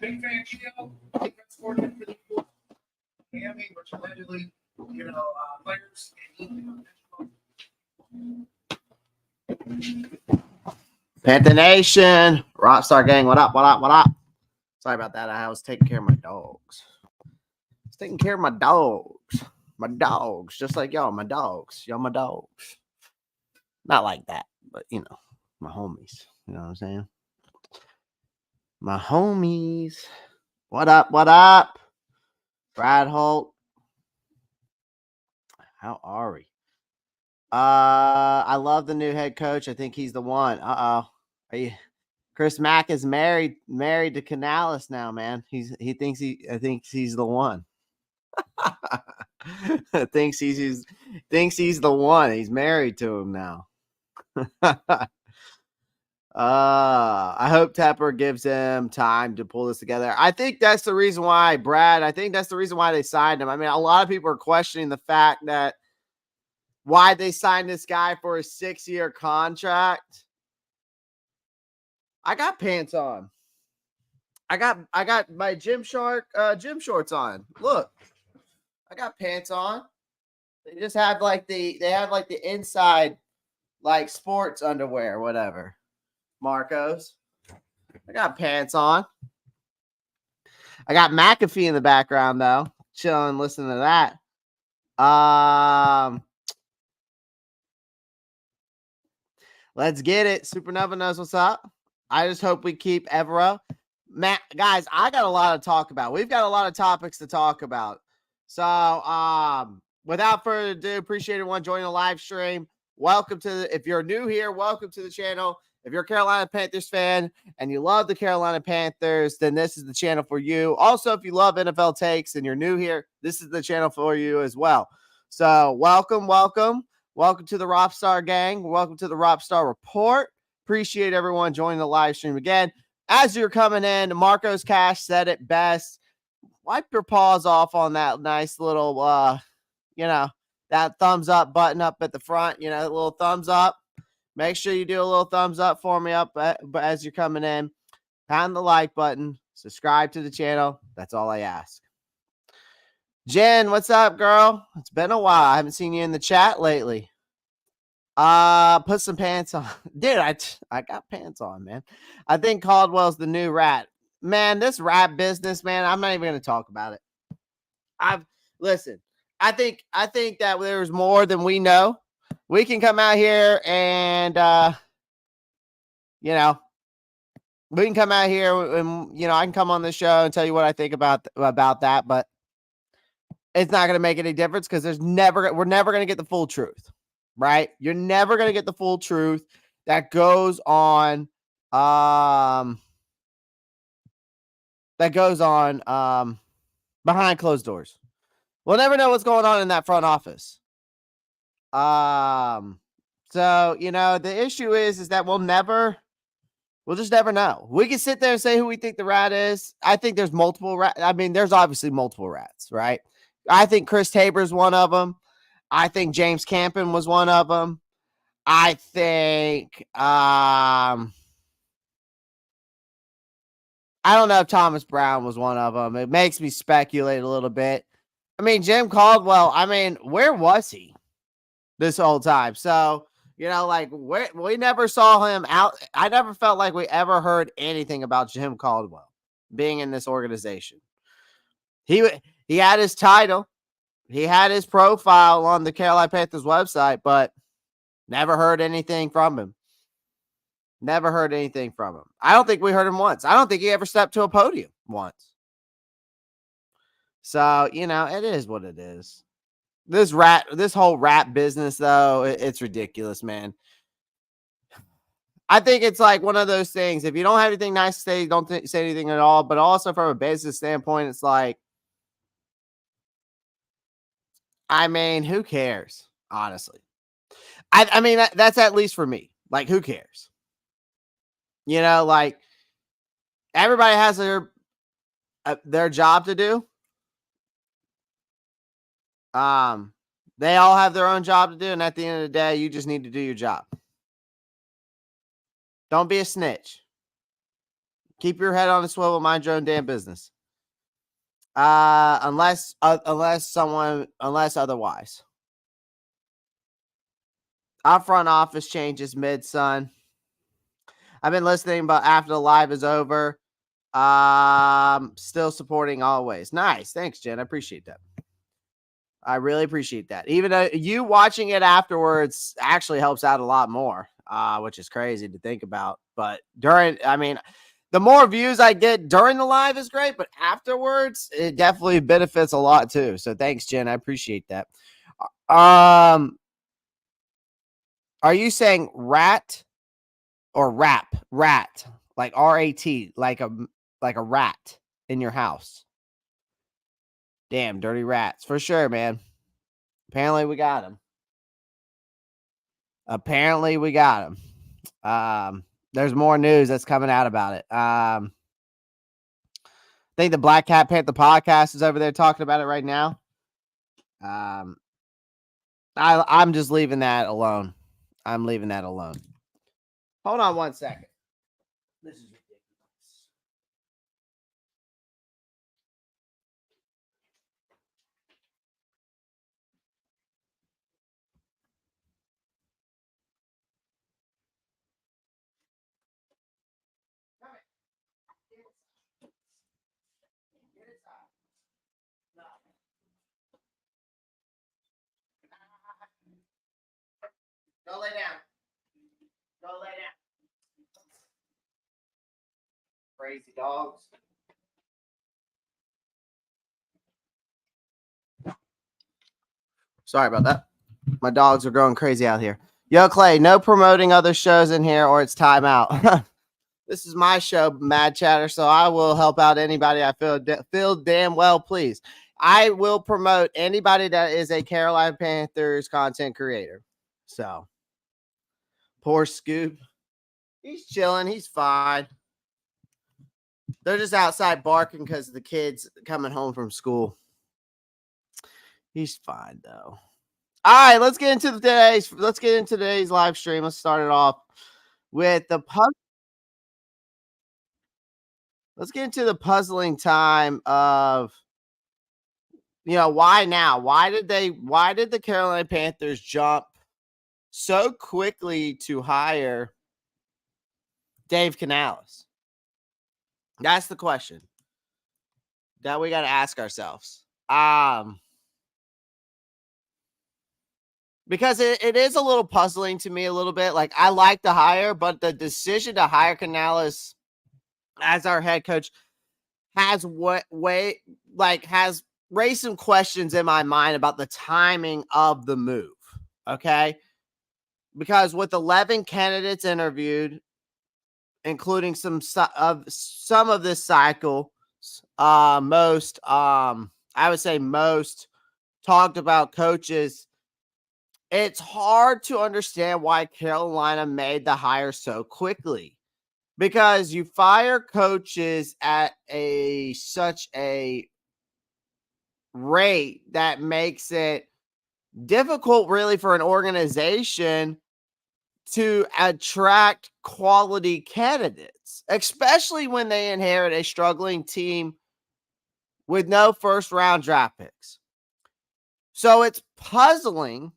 Big fan show. Defense coordinator for the Miami, which allegedly, players. Panther Nation, Rockstar Gang, what up, what up, what up? Sorry about that. I was taking care of my dogs. I was taking care of my dogs. My dogs, just like y'all, my dogs. Y'all my dogs. Not like that, but, my homies. You know what I'm saying? My homies. What up, what up? Brad Holt. How are we? I love the new head coach. I think he's the one. Chris Mack is married to Canales now, man. I think he's the one. thinks he's the one. He's married to him now. I hope Tepper gives him time to pull this together. I think that's the reason why, Brad. I think that's the reason why they signed him. I mean, a lot of people are questioning the fact that why they signed this guy for a 6-year contract. I got pants on. I got my gym shorts on. Look, I got pants on. They just have the inside like sports underwear, whatever. Marcos. I got pants on. I got McAfee in the background though, chilling, listening to that. Let's get it. Supernova knows what's up. I just hope we keep Evero. Matt, guys, I got a lot to talk about. We've got a lot of topics to talk about. So, without further ado, appreciate everyone joining the live stream. Welcome if you're new here, welcome to the channel. If you're a Carolina Panthers fan and you love the Carolina Panthers, then this is the channel for you. Also, if you love NFL takes and you're new here, this is the channel for you as well. So, welcome to the Rockstar Gang. Welcome to the Rockstar Report. Appreciate everyone joining the live stream again. As you're coming in, Marcos Cash said it best. Wipe your paws off on that nice little, that thumbs up button up at the front, a little thumbs up. Make sure you do a little thumbs up for me as you're coming in. Pound the like button. Subscribe to the channel. That's all I ask. Jen, what's up, girl? It's been a while. I haven't seen you in the chat lately. Put some pants on. Dude, I got pants on, man. I think Caldwell's the new rat. Man, this rat business, man, I'm not even going to talk about it. Listen, I think that there's more than we know. We can come out here and, we can come out here and, I can come on the show and tell you what I think about that, but it's not going to make any difference because we're never going to get the full truth, right? You're never going to get the full truth that goes on, behind closed doors. We'll never know what's going on in that front office. So, the issue is that we'll just never know. We can sit there and say who we think the rat is. I think there's multiple rats. I mean, there's obviously multiple rats, right? I think Chris Tabor's one of them. I think James Campen was one of them. I think, I don't know if Thomas Brown was one of them. It makes me speculate a little bit. I mean, Jim Caldwell, where was he this whole time? So, we never saw him out. I never felt like we ever heard anything about Jim Caldwell being in this organization. He had his title. He had his profile on the Carolina Panthers website, but never heard anything from him. Never heard anything from him. I don't think we heard him once. I don't think he ever stepped to a podium once. So, it is what it is. This whole rat business, though, it's ridiculous, man. I think it's like one of those things. If you don't have anything nice to say, don't say anything at all. But also from a business standpoint, it's like, who cares? Honestly. That's at least for me. Like, who cares? Everybody has their job to do. They all have their own job to do, and at the end of the day, you just need to do your job. Don't be a snitch. Keep your head on a swivel, mind your own damn business. Unless otherwise. Our front office changes mid-sun. I've been listening, but after the live is over, still supporting always. Nice. Thanks, Jen. I appreciate that. I really appreciate that. Even though you watching it afterwards actually helps out a lot more, which is crazy to think about. But the more views I get during the live is great, but afterwards, it definitely benefits a lot too. So thanks, Jen. I appreciate that. Are you saying rat or rap? Rat, like RAT, like a rat in your house. Damn, dirty rats. For sure, man. Apparently we got him. There's more news that's coming out about it. I think the Black Cat Panther podcast is over there talking about it right now. I'm just leaving that alone. I'm leaving that alone. Hold on one second. This is ridiculous. Go lay down. Go lay down. Crazy dogs. Sorry about that. My dogs are going crazy out here. Yo, Clay, no promoting other shows in here or it's time out. This is my show, Mad Chatter, so I will help out anybody I feel damn well please. I will promote anybody that is a Carolina Panthers content creator. So, poor Scoop. He's chilling. He's fine. They're just outside barking because the kids coming home from school. He's fine though. All right, let's get into today's live stream. Let's start it off with the Let's get into the puzzling time of why now? Why did the Carolina Panthers jump so quickly to hire Dave Canales? That's the question that we got to ask ourselves. Because it is a little puzzling to me a little bit. Like, I like the hire, but the decision to hire Canales as our head coach has raised some questions in my mind about the timing of the move. Okay. Because with 11 candidates interviewed, including some of this cycle, I would say most talked about coaches, it's hard to understand why Carolina made the hire so quickly, because you fire coaches at such a rate that makes it difficult really for an organization to attract quality candidates, especially when they inherit a struggling team with no first round draft picks. So it's puzzling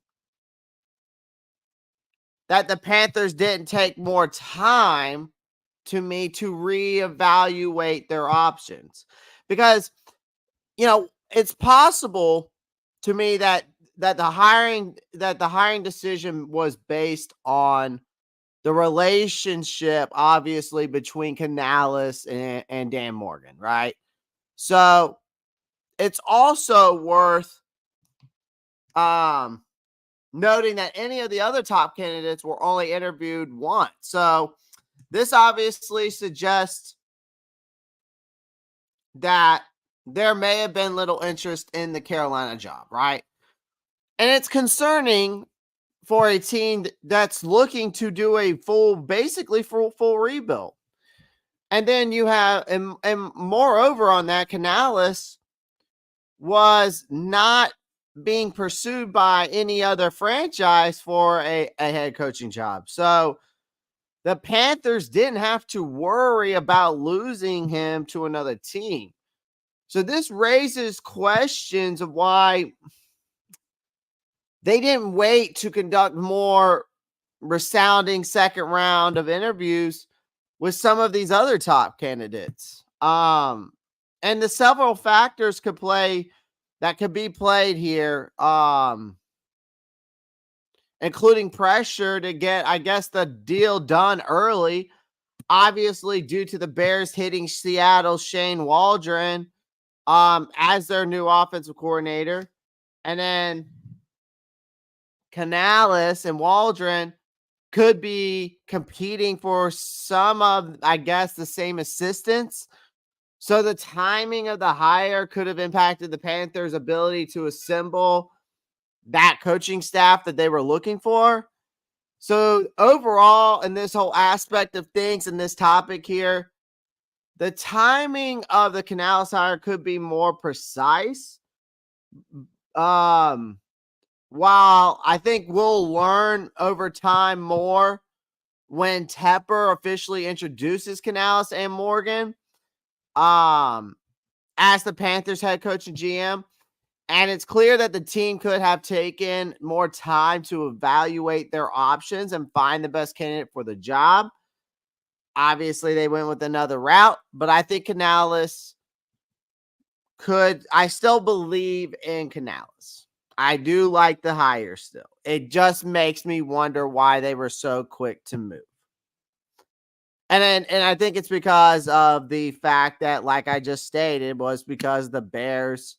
that the Panthers didn't take more time to reevaluate their options, because it's possible to me that the hiring decision was based on the relationship, obviously, between Canales and Dan Morgan, right? So it's also worth noting that any of the other top candidates were only interviewed once. So this obviously suggests that there may have been little interest in the Carolina job, right? And it's concerning for a team that's looking to do a full rebuild. And then you have, and moreover on that, Canales was not being pursued by any other franchise for a head coaching job. So the Panthers didn't have to worry about losing him to another team. So this raises questions of why they didn't wait to conduct more resounding second round of interviews with some of these other top candidates. And the several factors could be played here, including pressure to get, I guess, the deal done early. Obviously, due to the Bears hitting Seattle's Shane Waldron as their new offensive coordinator. And then Canales and Waldron could be competing for some of, I guess, the same assistants. So the timing of the hire could have impacted the Panthers' ability to assemble that coaching staff that they were looking for. So overall, in this whole aspect of things and this topic here, the timing of the Canales hire could be more precise. While I think we'll learn over time more when Tepper officially introduces Canales and Morgan as the Panthers head coach and GM. And it's clear that the team could have taken more time to evaluate their options and find the best candidate for the job. Obviously, they went with another route, but I think Canales I still believe in Canales. I do like the hire still. It just makes me wonder why they were so quick to move. And I think it's because of the fact that, like I just stated, was because the Bears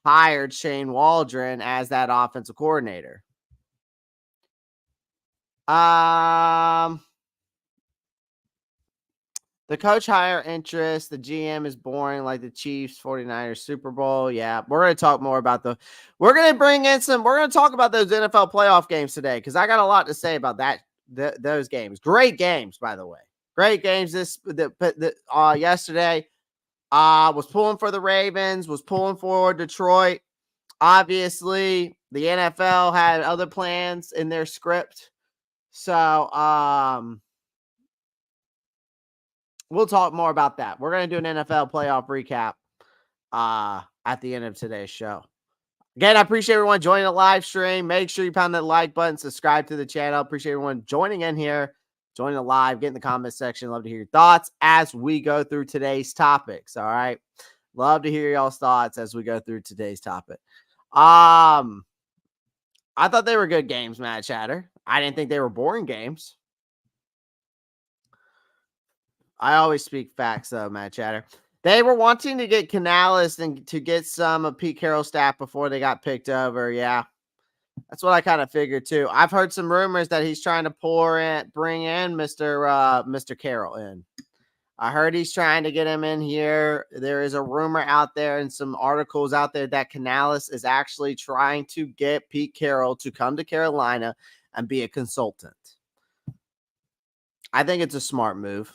hired Shane Waldron as that offensive coordinator. The coach hire interest, the GM is boring like the Chiefs 49ers Super Bowl. Yeah, we're going to talk more about we're going to talk about those NFL playoff games today because I got a lot to say about those games. Great games, by the way. Great games yesterday. Was pulling for the Ravens, was pulling for Detroit. Obviously, the NFL had other plans in their script. So, we'll talk more about that. We're going to do an NFL playoff recap at the end of today's show. Again, I appreciate everyone joining the live stream. Make sure you pound that like button, subscribe to the channel. Appreciate everyone joining in here, joining the live, get in the comment section. Love to hear your thoughts as we go through today's topics. All right. Love to hear y'all's thoughts as we go through today's topic. I thought they were good games, Matt Chatter. I didn't think they were boring games. I always speak facts, though, Matt Chatter. They were wanting to get Canales and to get some of Pete Carroll's staff before they got picked over. Yeah, that's what I kind of figured, too. I've heard some rumors that he's trying to bring in Mr. Carroll in. I heard he's trying to get him in here. There is a rumor out there and some articles out there that Canales is actually trying to get Pete Carroll to come to Carolina and be a consultant. I think it's a smart move.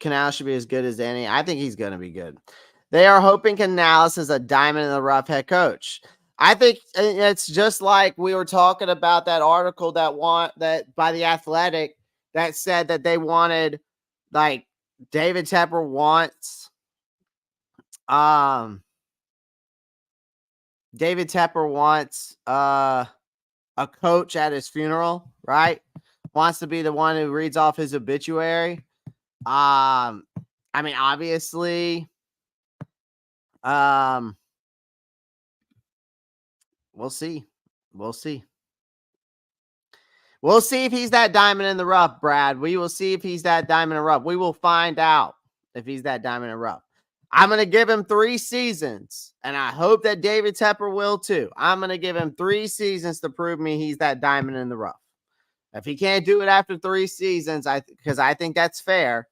Canales should be as good as any. I think he's going to be good. They are hoping Canales is a diamond in the rough head coach. I think it's just like we were talking about that article that by the Athletic that said that they wanted, like, David Tepper wants a coach at his funeral, right? Wants to be the one who reads off his obituary. I mean, obviously, we'll see. We'll see if he's that diamond in the rough, Brad. We will see if he's that diamond in the rough. We will find out if he's that diamond in the rough. I'm going to give him 3 seasons, and I hope that David Tepper will too. I'm going to give him 3 seasons to prove me he's that diamond in the rough. If he can't do it after 3 seasons, because I think that's fair,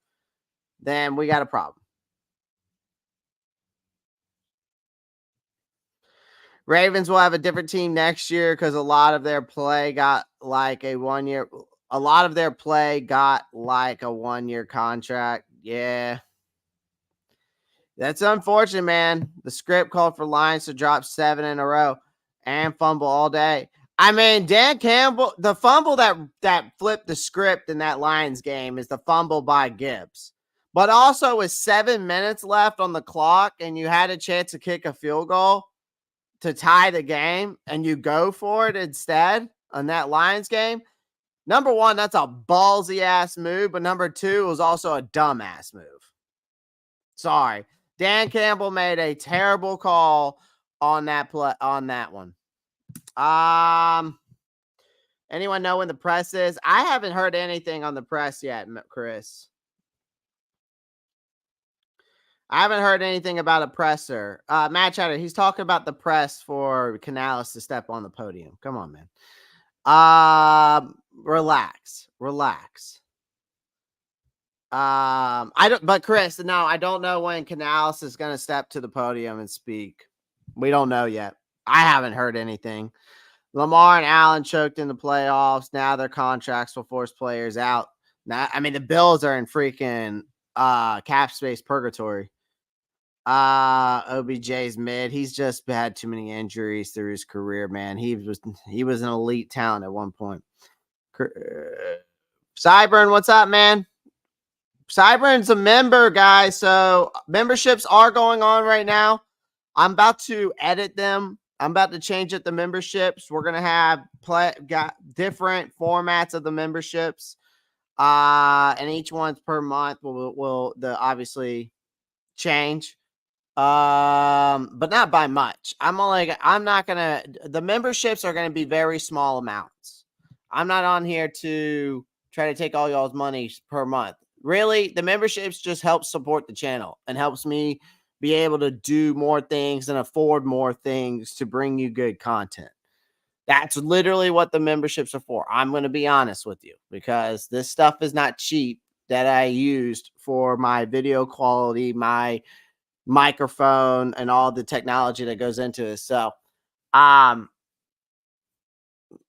then we got a problem. Ravens will have a different team next year because a lot of their play got like a 1-year. A lot of their play got like a 1-year contract. Yeah. That's unfortunate, man. The script called for Lions to drop 7 in a row and fumble all day. I mean, Dan Campbell, the fumble that flipped the script in that Lions game is the fumble by Gibbs. But also with 7 minutes left on the clock and you had a chance to kick a field goal to tie the game and you go for it instead on that Lions game. Number one, that's a ballsy ass move. But number two, it was also a dumbass move. Sorry. Dan Campbell made a terrible call on that play, on that one. Anyone know when the press is? I haven't heard anything on the press yet, Chris. I haven't heard anything about a presser. Matt Chatter, he's talking about the press for Canales to step on the podium. Come on, man. Relax. But Chris, no, I don't know when Canales is going to step to the podium and speak. We don't know yet. I haven't heard anything. Lamar and Allen choked in the playoffs. Now their contracts will force players out. Now, I mean, the Bills are in freaking cap space purgatory. OBJ's mid. He's just had too many injuries through his career, man. He was an elite talent at one point. Cyburn, what's up, man? Cyburn's a member, guys. So memberships are going on right now. I'm about to edit them. I'm about to change up the memberships. We're gonna have got different formats of the memberships, and each one's per month will obviously change, but not by much. The memberships are gonna be very small amounts. I'm not on here to try to take all y'all's money per month. Really, the memberships just help support the channel and helps me be able to do more things and afford more things to bring you good content. That's literally what the memberships are for. I'm going to be honest with you because this stuff is not cheap that I used for my video quality, my microphone, and all the technology that goes into this. So, I'm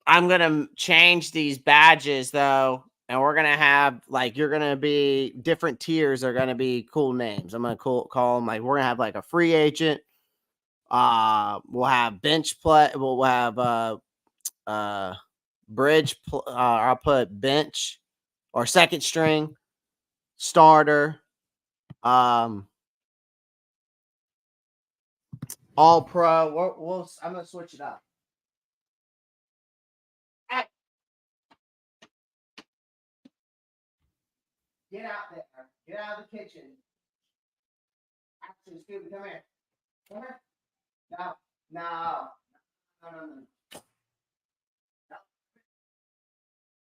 going to change these badges though. And we're going to have you're going to be different tiers are going to be cool names. I'm going to call them we're going to have a free agent. We'll have bench play. We'll have bridge. I'll put bench or second string starter. All pro. I'm going to switch it up. Hey. Get out there. Get out of the kitchen. Actually, Scooby, come here. Come here. No. No.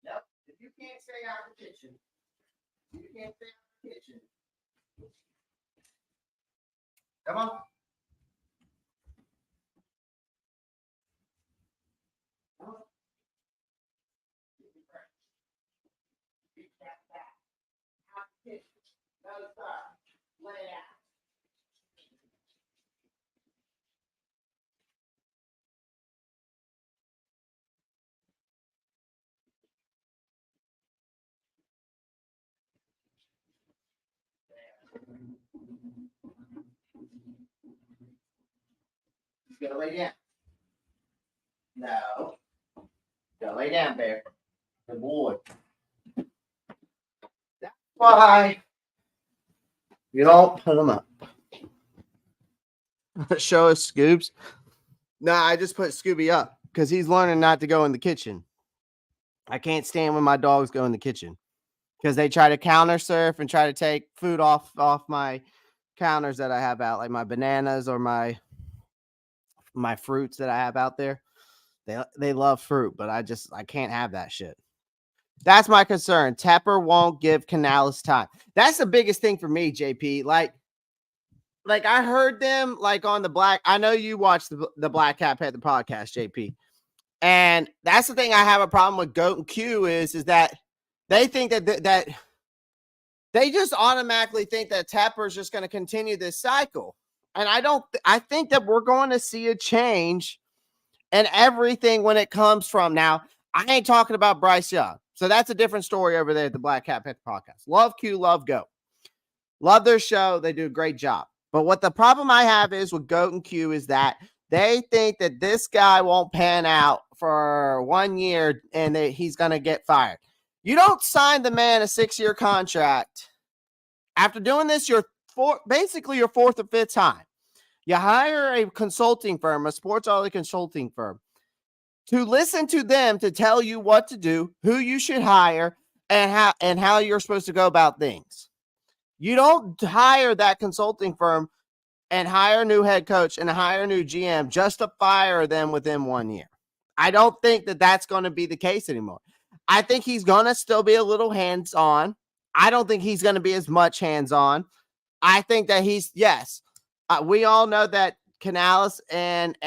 Nope. If you can't stay out of the kitchen, you can't stay out of the kitchen. Come on. Come on. Keep that back. Out of the kitchen. No, sir. Lay it out. You gotta lay down. No. You gotta lay down, Bear. Good boy. That's why you don't put them up. Show us Scoobs. Nah, I just put Scooby up because he's learning not to go in the kitchen. I can't stand when my dogs go in the kitchen because they try to counter surf and try to take food off my counters that I have out, like my bananas or my fruits that I have out there. They love fruit, but I can't have that shit. That's my concern. Tepper won't give Canales time. That's the biggest thing for me, JP. Like I heard them on the Black. I know you watched the Black Cat Panther podcast, JP. And that's the thing I have a problem with Goat and Q is that they think that they just automatically think that Tepper is just going to continue this cycle. And I think that we're going to see a change in everything when it comes from now. I ain't talking about Bryce Young. So that's a different story over there at the Black Cat Panther podcast. Love Q, love Goat. Love their show. They do a great job. But what the problem I have is with Goat and Q is that they think that this guy won't pan out for 1 year and he's going to get fired. You don't sign the man a 6-year contract. After doing this, basically your fourth or fifth time. You hire a consulting firm, a sports consulting firm, to listen to them to tell you what to do, who you should hire, and how you're supposed to go about things. You don't hire that consulting firm and hire a new head coach and hire a new GM just to fire them within 1 year. I don't think that that's going to be the case anymore. I think he's going to still be a little hands-on. I don't think he's going to be as much hands-on. I think that we all know that Canales and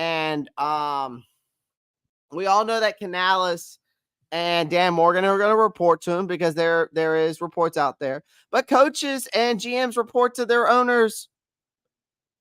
Dan Morgan are going to report to him because there is reports out there. But coaches and GMs report to their owners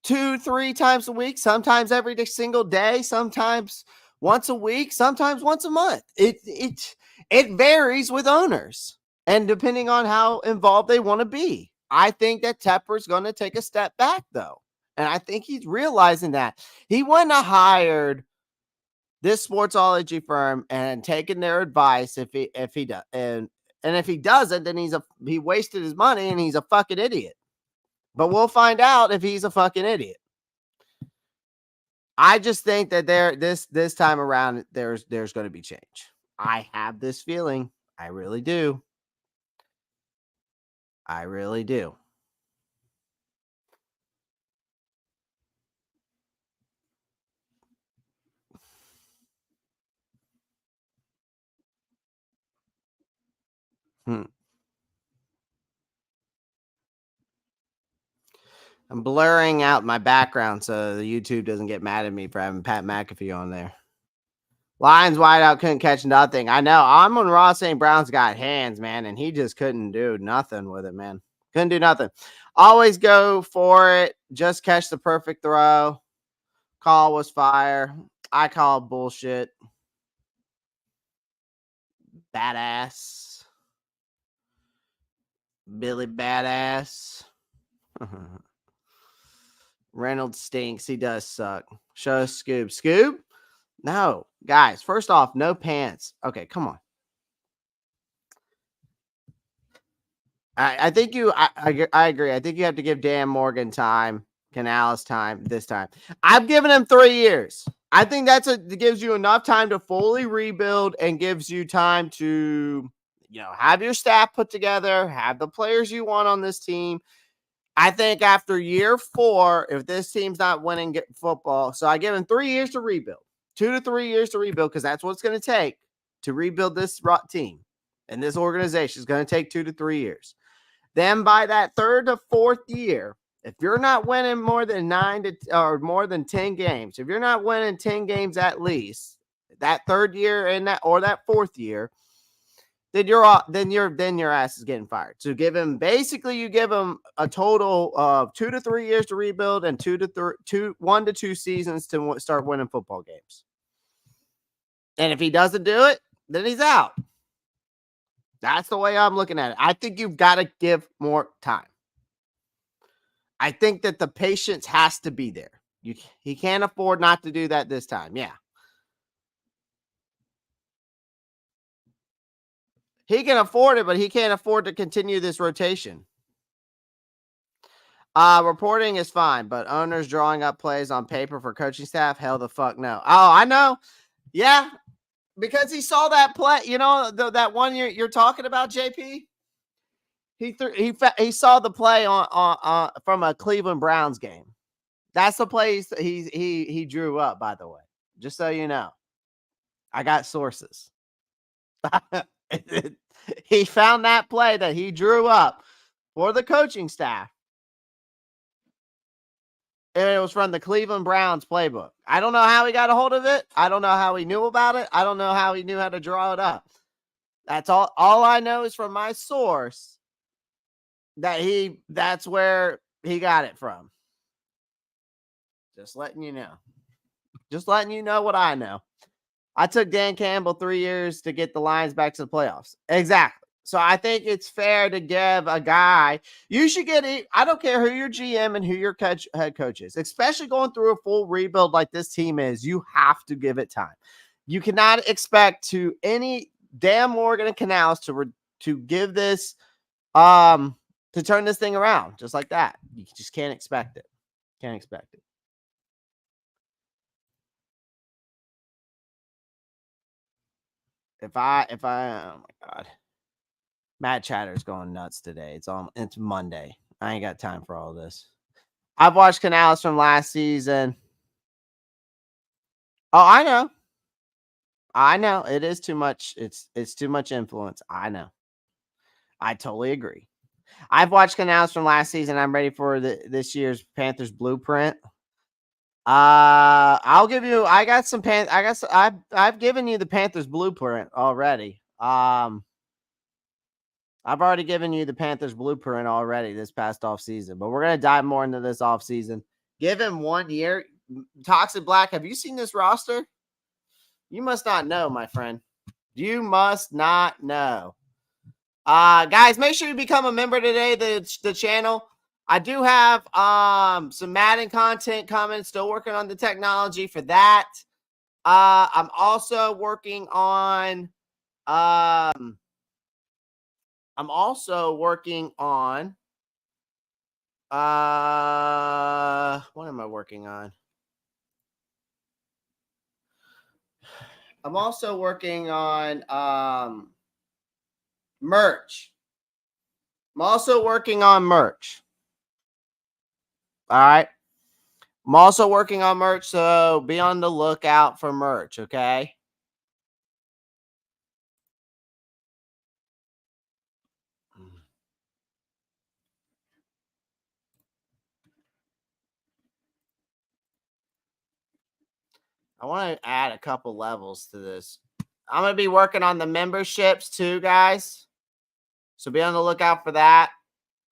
2-3 times a week, sometimes every single day, sometimes once a week, sometimes once a month. It varies with owners and depending on how involved they want to be. I think that Tepper's going to take a step back though. And I think he's realizing that. He wouldn't have hired this sportsology firm and taken their advice if he does. And if he doesn't, then he wasted his money and he's a fucking idiot. But we'll find out if he's a fucking idiot. I just think that this time around there's going to be change. I have this feeling. I really do. I really do. I'm blurring out my background so the YouTube doesn't get mad at me for having Pat McAfee on there. Lions wide out, couldn't catch nothing. I know. I'm on Ross St. Brown's got hands, man, and he just couldn't do nothing with it, man. Couldn't do nothing. Always go for it. Just catch the perfect throw. Call was fire. I call bullshit. Badass. Billy Badass. Reynolds stinks. He does suck. Show Scoob. Scoob? No. Guys, first off, no pants. Okay, come on. I think I agree. I think you have to give Dan Morgan time, Canales time, this time. I've given him 3 years. I think it gives you enough time to fully rebuild and gives you time to, have your staff put together, have the players you want on this team. I think after year 4, if this team's not winning football, so I give him 3 years to rebuild, 2 to 3 years to rebuild, because that's what it's going to take to rebuild this team. And this organization is going to take 2 to 3 years. Then by that 3rd to 4th year, if you're not winning more than 10 games, if you're not winning 10 games at least, that 3rd year that 4th year, then your ass is getting fired. So you give him a total of 2 to 3 years to rebuild and 1 to 2 seasons to start winning football games. And if he doesn't do it, then he's out. That's the way I'm looking at it. I think you've got to give more time. I think that the patience has to be there. He can't afford not to do that this time. Yeah. He can afford it, but he can't afford to continue this rotation. Reporting is fine, but owners drawing up plays on paper for coaching staff, hell the fuck no. Oh, I know. Yeah, because he saw that play. That one you're talking about, JP? He saw the play on from a Cleveland Browns game. That's the play he drew up, by the way. Just so you know. I got sources. He found that play that he drew up for the coaching staff. And it was from the Cleveland Browns playbook. I don't know how he got a hold of it. I don't know how he knew about it. I don't know how he knew how to draw it up. That's all. All I know is from my source that's where he got it from. Just letting you know. Just letting you know what I know. I took Dan Campbell 3 years to get the Lions back to the playoffs. Exactly. So I think it's fair to give a guy, you should get it. I don't care who your GM and who your head coach is, especially going through a full rebuild like this team is. You have to give it time. You cannot expect any damn Morgan and Canals to give this to turn this thing around just like that. You just can't expect it. Can't expect it. If I oh my god. Matt Chatter's going nuts today. It's Monday. I ain't got time for all this. I've watched Canales from last season. Oh, I know. I know. It is too much. It's too much influence. I know. I totally agree. I've watched Canales from last season. I'm ready for this year's Panthers blueprint. I'll give you. I got some I've given you the Panthers blueprint already. I've already given you the Panthers blueprint already this past offseason, but we're gonna dive more into this offseason. Give him 1 year. Toxic Black, have you seen this roster? You must not know, my friend. You must not know. Guys, make sure you become a member today. The channel. I do have some Madden content coming. Still working on the technology for that. I'm also working on what am I working on? I'm also working on merch. I'm also working on merch. All right. I'm also working on merch, so be on the lookout for merch, okay? I want to add a couple levels to this. I'm going to be working on the memberships too, guys. So be on the lookout for that.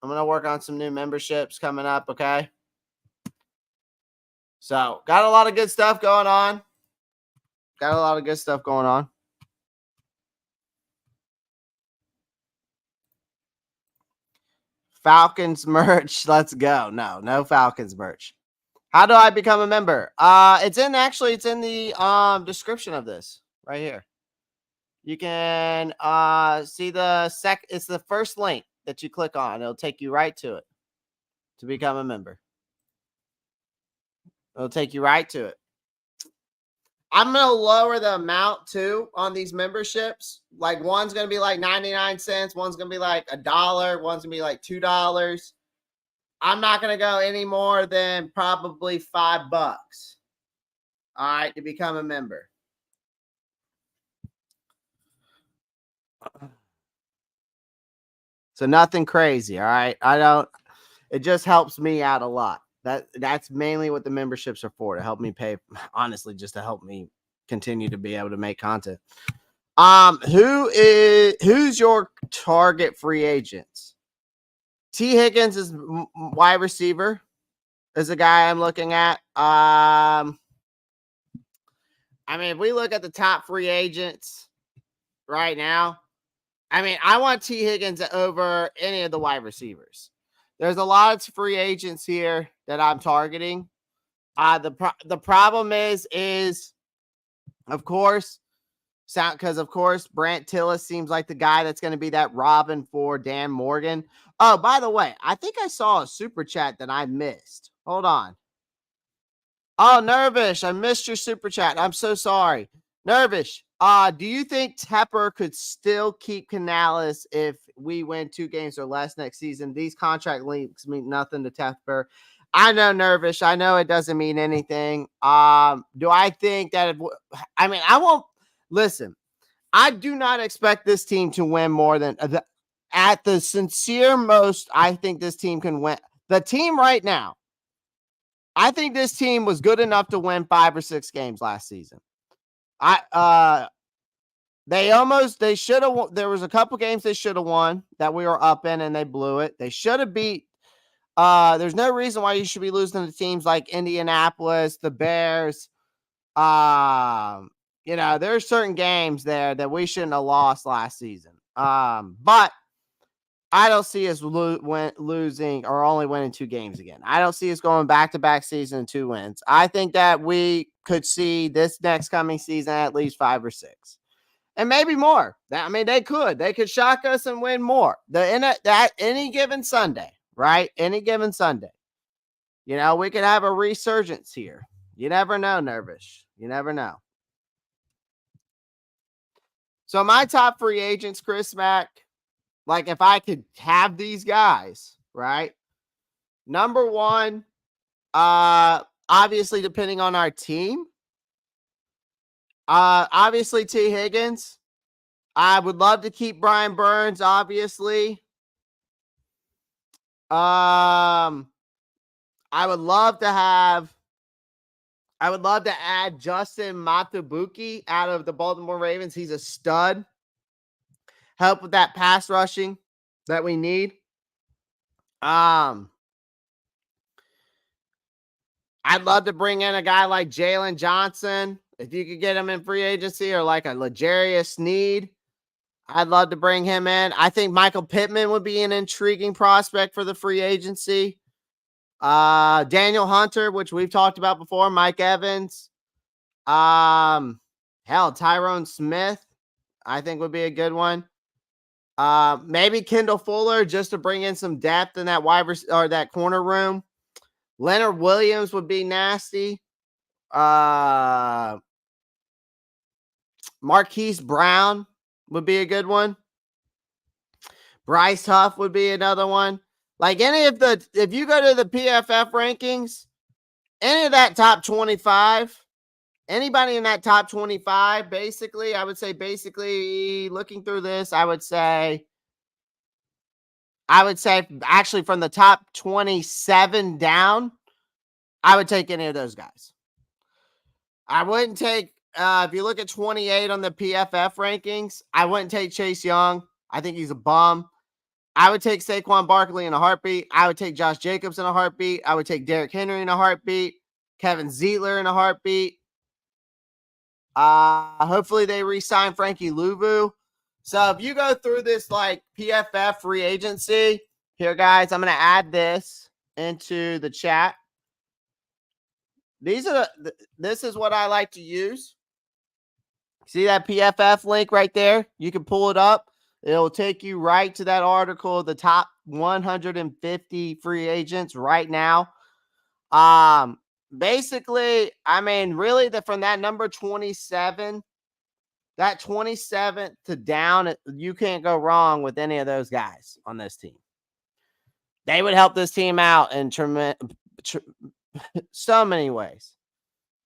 I'm going to work on some new memberships coming up, okay? So, got a lot of good stuff going on. Falcons merch. Let's go. No Falcons merch. How do I become a member? It's in the description of this right here. You can see it's the first link that you click on. It'll take you right to it to become a member. It'll take you right to it. I'm going to lower the amount too on these memberships. Like one's going to be like 99 cents. One's going to be like $1. One's going to be like $2. I'm not going to go any more than probably $5. All right, to become a member. So nothing crazy, all right? It just helps me out a lot. That's mainly what the memberships are for, to help me pay, honestly, just to help me continue to be able to make content. Who's your target free agents? T. Higgins is wide receiver, is a guy I'm looking at. I mean, if we look at the top free agents right now, I mean, I want T. Higgins over any of the wide receivers. There's a lot of free agents here that I'm targeting. The problem is of course, because of course Brant Tillis seems like the guy that's going to be that Robin for Dan Morgan. Oh, by the way, I think I saw a super chat that I missed. Hold on. Oh, Nervish, I missed your super chat. I'm so sorry. Nervish, do you think Tepper could still keep Canales if we win 2 games or less next season? These contract links mean nothing to Tepper. I know, Nervish. I know it doesn't mean anything. Do I think that I won't listen. I do not expect this team to win more than at the sincere most. I think this team can win. The team right now, I think this team was good enough to win 5 or 6 games last season. They should have. There was a couple games they should have won that we were up in, and they blew it. They should have beat. There's no reason why you should be losing to teams like Indianapolis, the Bears. There's certain games there that we shouldn't have lost last season. But I don't see us losing or only winning 2 games again. I don't see us going back-to-back season and 2 wins. I think that we could see this next coming season at least 5 or 6. And maybe more. I mean, they could shock us and win more. That any given Sunday, right? Any given Sunday. You know, we could have a resurgence here. You never know, Nervish. You never know. So my top free agents, Chris Mack, like if I could have these guys, right? Number 1, obviously depending on our team. Obviously T. Higgins. I would love to keep Brian Burns, obviously. I would love to add Justin Matabuki out of the Baltimore Ravens. He's a stud. Help with that pass rushing that we need. I'd love to bring in a guy like Jalen Johnson. If you could get him in free agency, or like a L'Jarius Sneed, I'd love to bring him in. I think Michael Pittman would be an intriguing prospect for the free agency. Daniel Hunter, which we've talked about before, Mike Evans. Tyrone Smith, I think would be a good one. Maybe Kendall Fuller, just to bring in some depth in that that corner room. Leonard Williams would be nasty. Marquise Brown would be a good one. Bryce Huff would be another one. Like if you go to the PFF rankings, any of that top 25, anybody in that top 25, basically, I would say looking through this, I would say actually from the top 27 down, I would take any of those guys. I wouldn't take, if you look at 28 on the PFF rankings, I wouldn't take Chase Young. I think he's a bum. I would take Saquon Barkley in a heartbeat. I would take Josh Jacobs in a heartbeat. I would take Derrick Henry in a heartbeat. Kevin Zeitler in a heartbeat. Hopefully they re-sign Frankie Louvu. So if you go through this like PFF free agency, here guys, I'm going to add this into the chat. This is what I like to use. See that PFF link right there? You can pull it up. It'll take you right to that article, the top 150 free agents right now. Basically, I mean, really, from that number 27, that 27th to down, you can't go wrong with any of those guys on this team. They would help this team out in so many ways.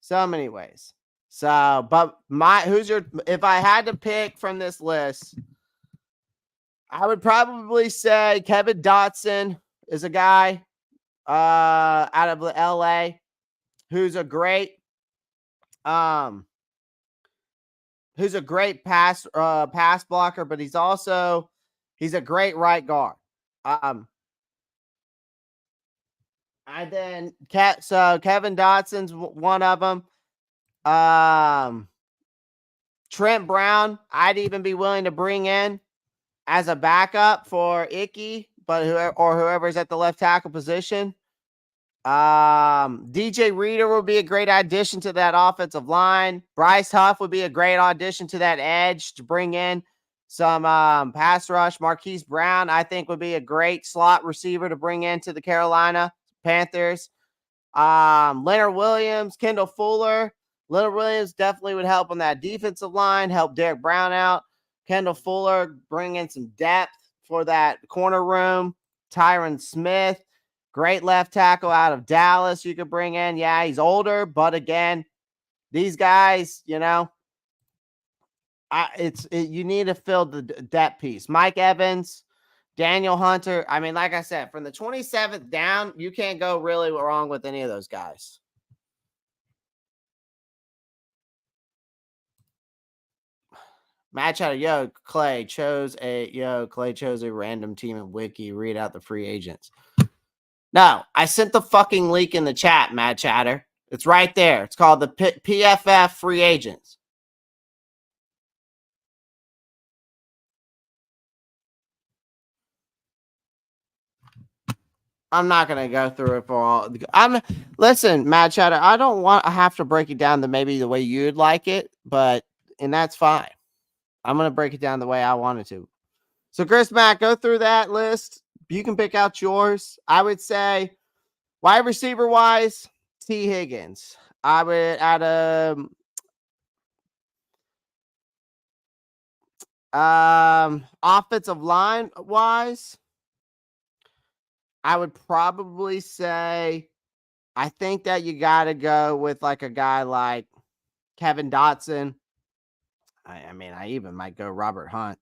So many ways. So, but if I had to pick from this list, I would probably say Kevin Dotson is a guy out of LA who's a great pass blocker, but he's a great right guard. Kevin Dotson's one of them. Trent Brown, I'd even be willing to bring in as a backup for Icky, but whoever's at the left tackle position. DJ Reader would be a great addition to that offensive line. Bryce Huff would be a great addition to that edge to bring in some pass rush. Marquise Brown, I think, would be a great slot receiver to bring into the Carolina Panthers. Leonard Williams, Kendall Fuller. Leonard Williams definitely would help on that defensive line, help Derek Brown out. Kendall Fuller, bring in some depth for that corner room. Tyron Smith, great left tackle out of Dallas you could bring in. Yeah, he's older, but again, these guys, you know, you need to fill the depth piece. Mike Evans, Daniel Hunter. I mean, like I said, from the 27th down, you can't go really wrong with any of those guys. Match out. Clay chose a random team in Wiki. Read out the free agents. No, I sent the fucking link in the chat, Matt Chatter. It's right there. It's called the PFF free agents. I'm not gonna go through it for all. Listen, Mad Chatter. I don't want. I have to break it down to maybe the way you'd like it, and that's fine. I'm gonna break it down the way I wanted to. So, Chris Mack, go through that list. You can pick out yours. I would say, wide receiver wise, T. Higgins. I would add offensive line wise, I would probably say I think that you got to go with like a guy like Kevin Dotson. I mean, I even might go Robert Hunt.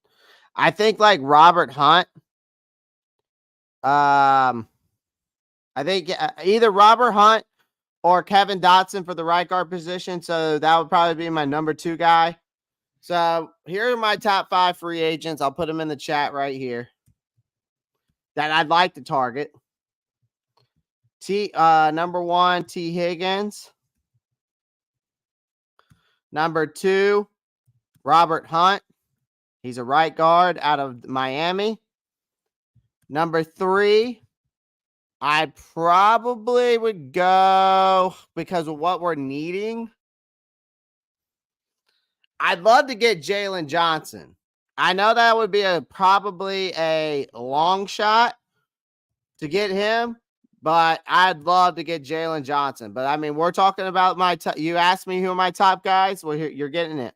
I think like Robert Hunt. I think either Robert Hunt or Kevin Dotson for the right guard position. So that would probably be my number 2 guy. So here are my top 5 free agents. I'll put them in the chat right here that I'd like to target. Number 1, T. Higgins. Number 2, Robert Hunt. He's a right guard out of Miami. Number 3, I probably would go because of what we're needing. I'd love to get Jalen Johnson. I know that would be probably a long shot to get him, but I'd love to get Jalen Johnson. But I mean, we're talking about you asked me who are my top guys. Well, you're getting it.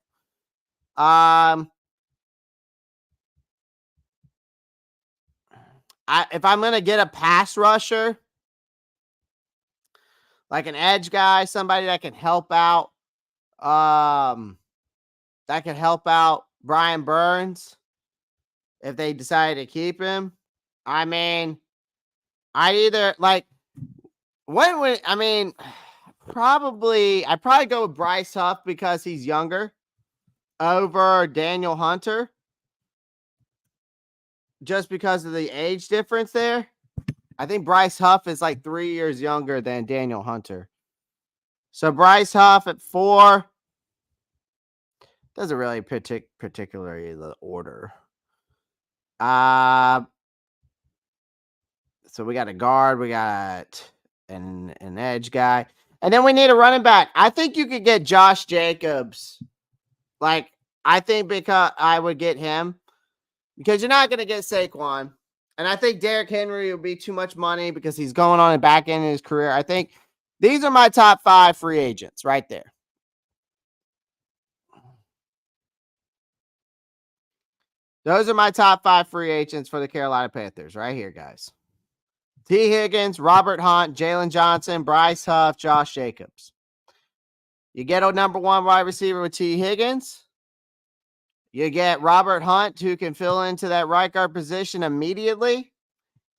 If I'm gonna get a pass rusher, like an edge guy, somebody that can help out, Brian Burns if they decide to keep him. I mean, I'd probably go with Bryce Huff because he's younger over Daniel Hunter. Just because of the age difference there. I think Bryce Huff is like 3 years younger than Daniel Hunter. So Bryce Huff at 4. Doesn't really particularly the order. So we got a guard, we got an edge guy, and then we need a running back. I think you could get Josh Jacobs. Like, I think because I would get him because you're not going to get Saquon. And I think Derrick Henry will be too much money because he's going on the back end of his career. I think these are my top 5 free agents right there. Those are my top 5 free agents for the Carolina Panthers right here, guys. T. Higgins, Robert Hunt, Jalen Johnson, Bryce Huff, Josh Jacobs. You get a number 1 wide receiver with T. Higgins. You get Robert Hunt, who can fill into that right guard position immediately.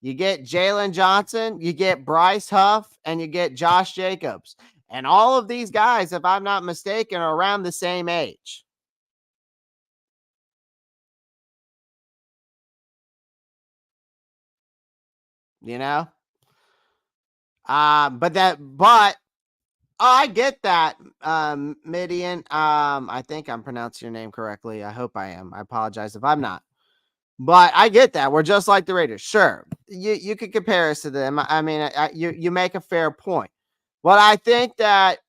You get Jalen Johnson, you get Bryce Huff, and you get Josh Jacobs. And all of these guys, if I'm not mistaken, are around the same age. You know? I get that, Midian. I think I'm pronouncing your name correctly. I hope I am. I apologize if I'm not. But I get that. We're just like the Raiders. Sure. You could compare us to them. I mean, you make a fair point. But I think that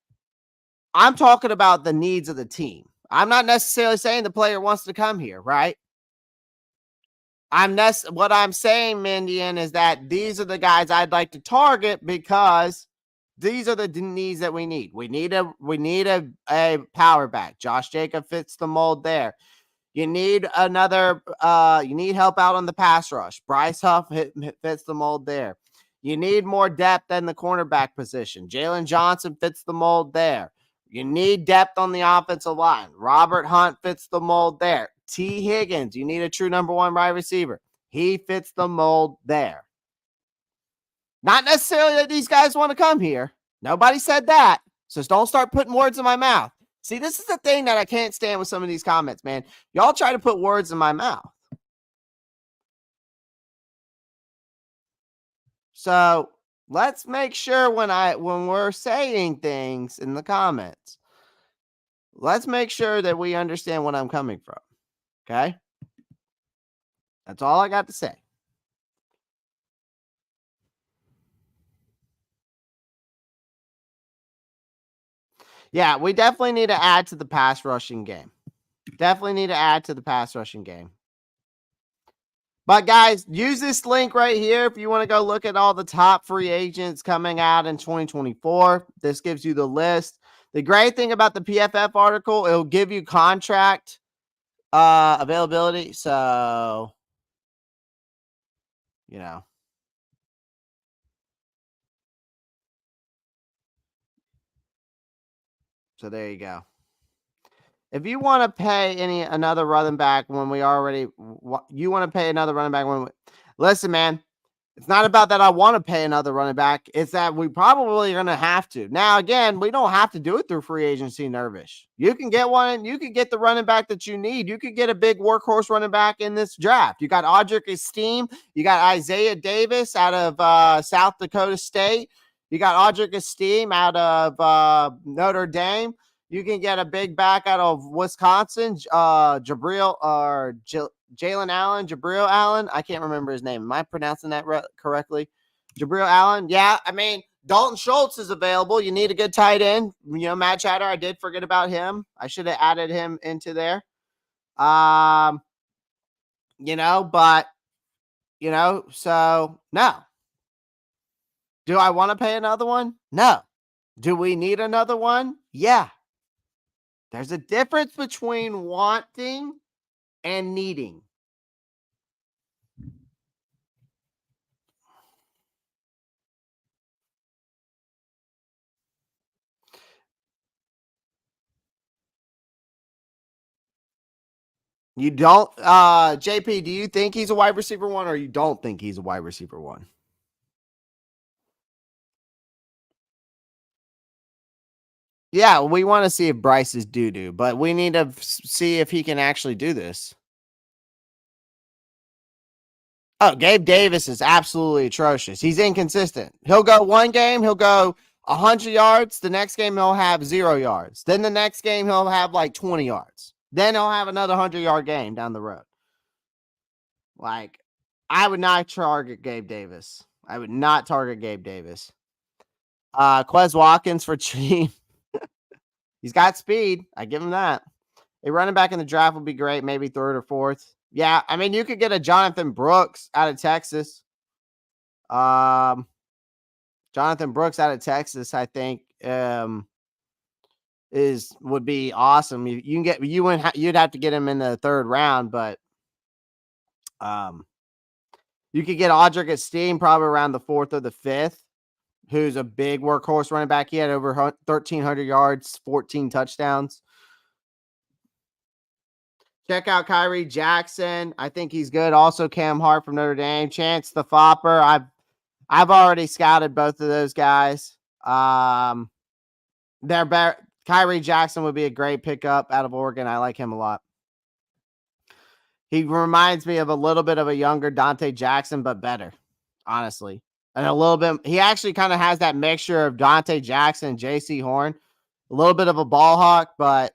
I'm talking about the needs of the team. I'm not necessarily saying the player wants to come here, right? What I'm saying, Mindian, is that these are the guys I'd like to target because these are the needs that we need. We need a power back. Josh Jacob fits the mold there. You need you need help out on the pass rush. Bryce Huff fits the mold there. You need more depth in the cornerback position. Jalen Johnson fits the mold there. You need depth on the offensive line. Robert Hunt fits the mold there. T. Higgins, you need a true number 1 wide receiver. He fits the mold there. Not necessarily that these guys want to come here. Nobody said that. So don't start putting words in my mouth. See, this is the thing that I can't stand with some of these comments, man. Y'all try to put words in my mouth. So let's make sure when we're saying things in the comments, let's make sure that we understand what I'm coming from. Okay? That's all I got to say. Yeah, we definitely need to add to the pass rushing game. Definitely need to add to the pass rushing game. But guys, use this link right here if you want to go look at all the top free agents coming out in 2024. This gives you the list. The great thing about the PFF article, it'll give you contract availability. So, you know. So there you go. If you want to pay another running back when we already, you want to pay another running back when, listen, man, it's not about that I want to pay another running back. It's that we probably are going to have to. Now, again, we don't have to do it through free agency, Nervish. You can get one. You can get the running back that you need. You could get a big workhorse running back in this draft. You got Audric Esteem. You got Isaiah Davis out of South Dakota State. You got Audric Esteem out of Notre Dame. You can get a big back out of Wisconsin, Jabril or Jalen Allen, Jabril Allen. I can't remember his name. Am I pronouncing that correctly? Jabril Allen. Yeah, I mean, Dalton Schultz is available. You need a good tight end. You know, Matt Chatter, I did forget about him. I should have added him into there. So no. Do I want to pay another one? No. Do we need another one? Yeah. There's a difference between wanting and needing. You don't, JP, do you think he's a wide receiver one or you don't think he's a wide receiver one? Yeah, we want to see if Bryce is doo-doo, but we need to see if he can actually do this. Oh, Gabe Davis is absolutely atrocious. He's inconsistent. He'll go one game, he'll go 100 yards. The next game, he'll have 0 yards. Then the next game, he'll have like 20 yards. Then he'll have another 100-yard game down the road. Like, I would not target Gabe Davis. I would not target Gabe Davis. Quez Watkins for cheap. He's got speed. I give him that. A running back in the draft would be great, maybe third or fourth. Yeah, I mean, you could get a Jonathan Brooks out of Texas. Jonathan Brooks out of Texas, I think, would be awesome. You can get you'd have to get him in the third round, but you could get Audric Esteem probably around the fourth or the fifth, who's a big workhorse running back. He had over 1,300 yards, 14 touchdowns. Check out Kyrie Jackson. I think he's good. Also, Cam Hart from Notre Dame. Chance the Fopper. I've already scouted both of those guys. They're better. Kyrie Jackson would be a great pickup out of Oregon. I like him a lot. He reminds me of a little bit of a younger Dante Jackson, but better, honestly. And a little bit, he actually kind of has that mixture of Dante Jackson and JC Horn. A little bit of a ball hawk, but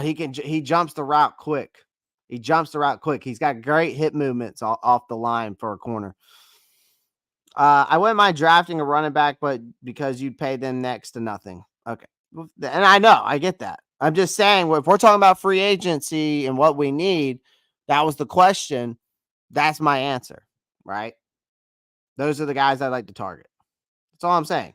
he jumps the route quick. He's got great hip movements off the line for a corner. I wouldn't mind drafting a running back, but because you pay them next to nothing. Okay. And I know, I get that. I'm just saying, if we're talking about free agency and what we need, that was the question. That's my answer, right? Those are the guys I like to target. That's all I'm saying.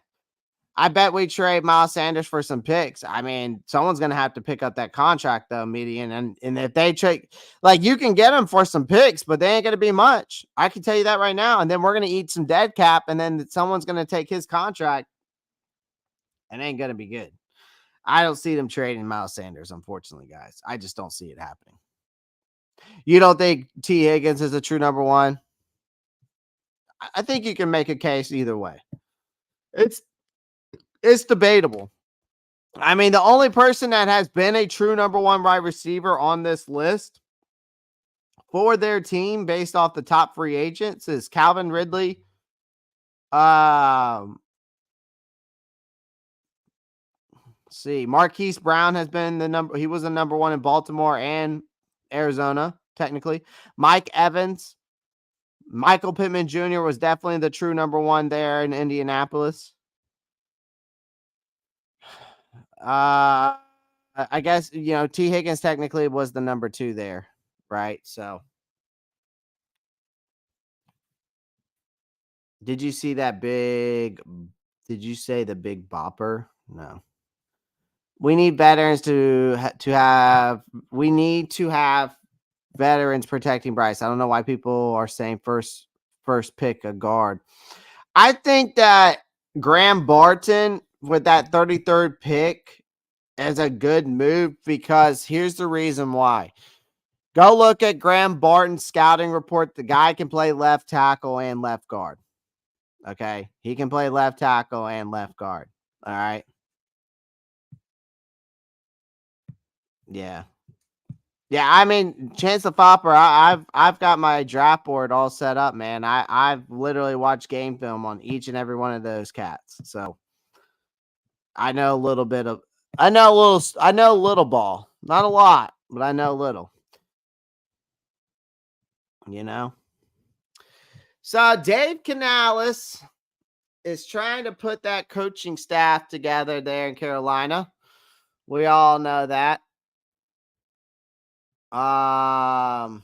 I bet we trade Miles Sanders for some picks. I mean, someone's going to have to pick up that contract, though, median. And if they trade, like, you can get them for some picks, but they ain't going to be much. I can tell you that right now. And then we're going to eat some dead cap, and then someone's going to take his contract. And ain't going to be good. I don't see them trading Miles Sanders, unfortunately, guys. I just don't see it happening. You don't think T. Higgins is a true number one? I think you can make a case either way. It's debatable. I mean, the only person that has been a true number one wide receiver on this list for their team based off the top free agents is Calvin Ridley. Let's see. Marquise Brown has been he was the number one in Baltimore and Arizona, technically. Mike Evans. Michael Pittman Jr. was definitely the true number one there in Indianapolis. I guess, T. Higgins technically was the number 2 there, right? So, did you see that big? Did you say the big bopper? No. We need veterans to have. We need to have veterans protecting Bryce. I don't know why people are saying first pick a guard. I think that Graham Barton with that 33rd pick is a good move because here's the reason why. Go look at Graham Barton's scouting report. The guy can play left tackle and left guard. Okay. He can play left tackle and left guard. All right. Yeah. Yeah, I mean, Chance the Fopper, I've got my draft board all set up, man. I've literally watched game film on each and every one of those cats. So I know a little bit of I know a little ball. Not a lot, but I know a little. You know? So Dave Canales is trying to put that coaching staff together there in Carolina. We all know that. We all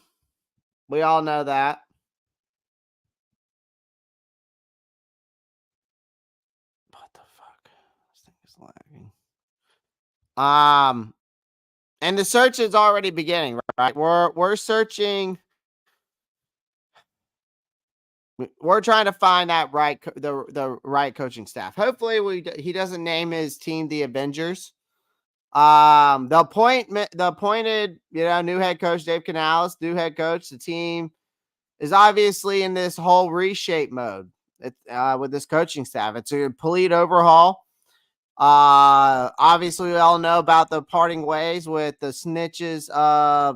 know that. What the fuck? This thing is lagging. And the search is already beginning, right? We're searching. We're trying to find that the right coaching staff. Hopefully, he doesn't name his team the Avengers. The appointed, new head coach Dave Canales, new head coach. The team is obviously in this whole reshape mode with this coaching staff. It's a complete overhaul. Obviously, we all know about the parting ways with the snitches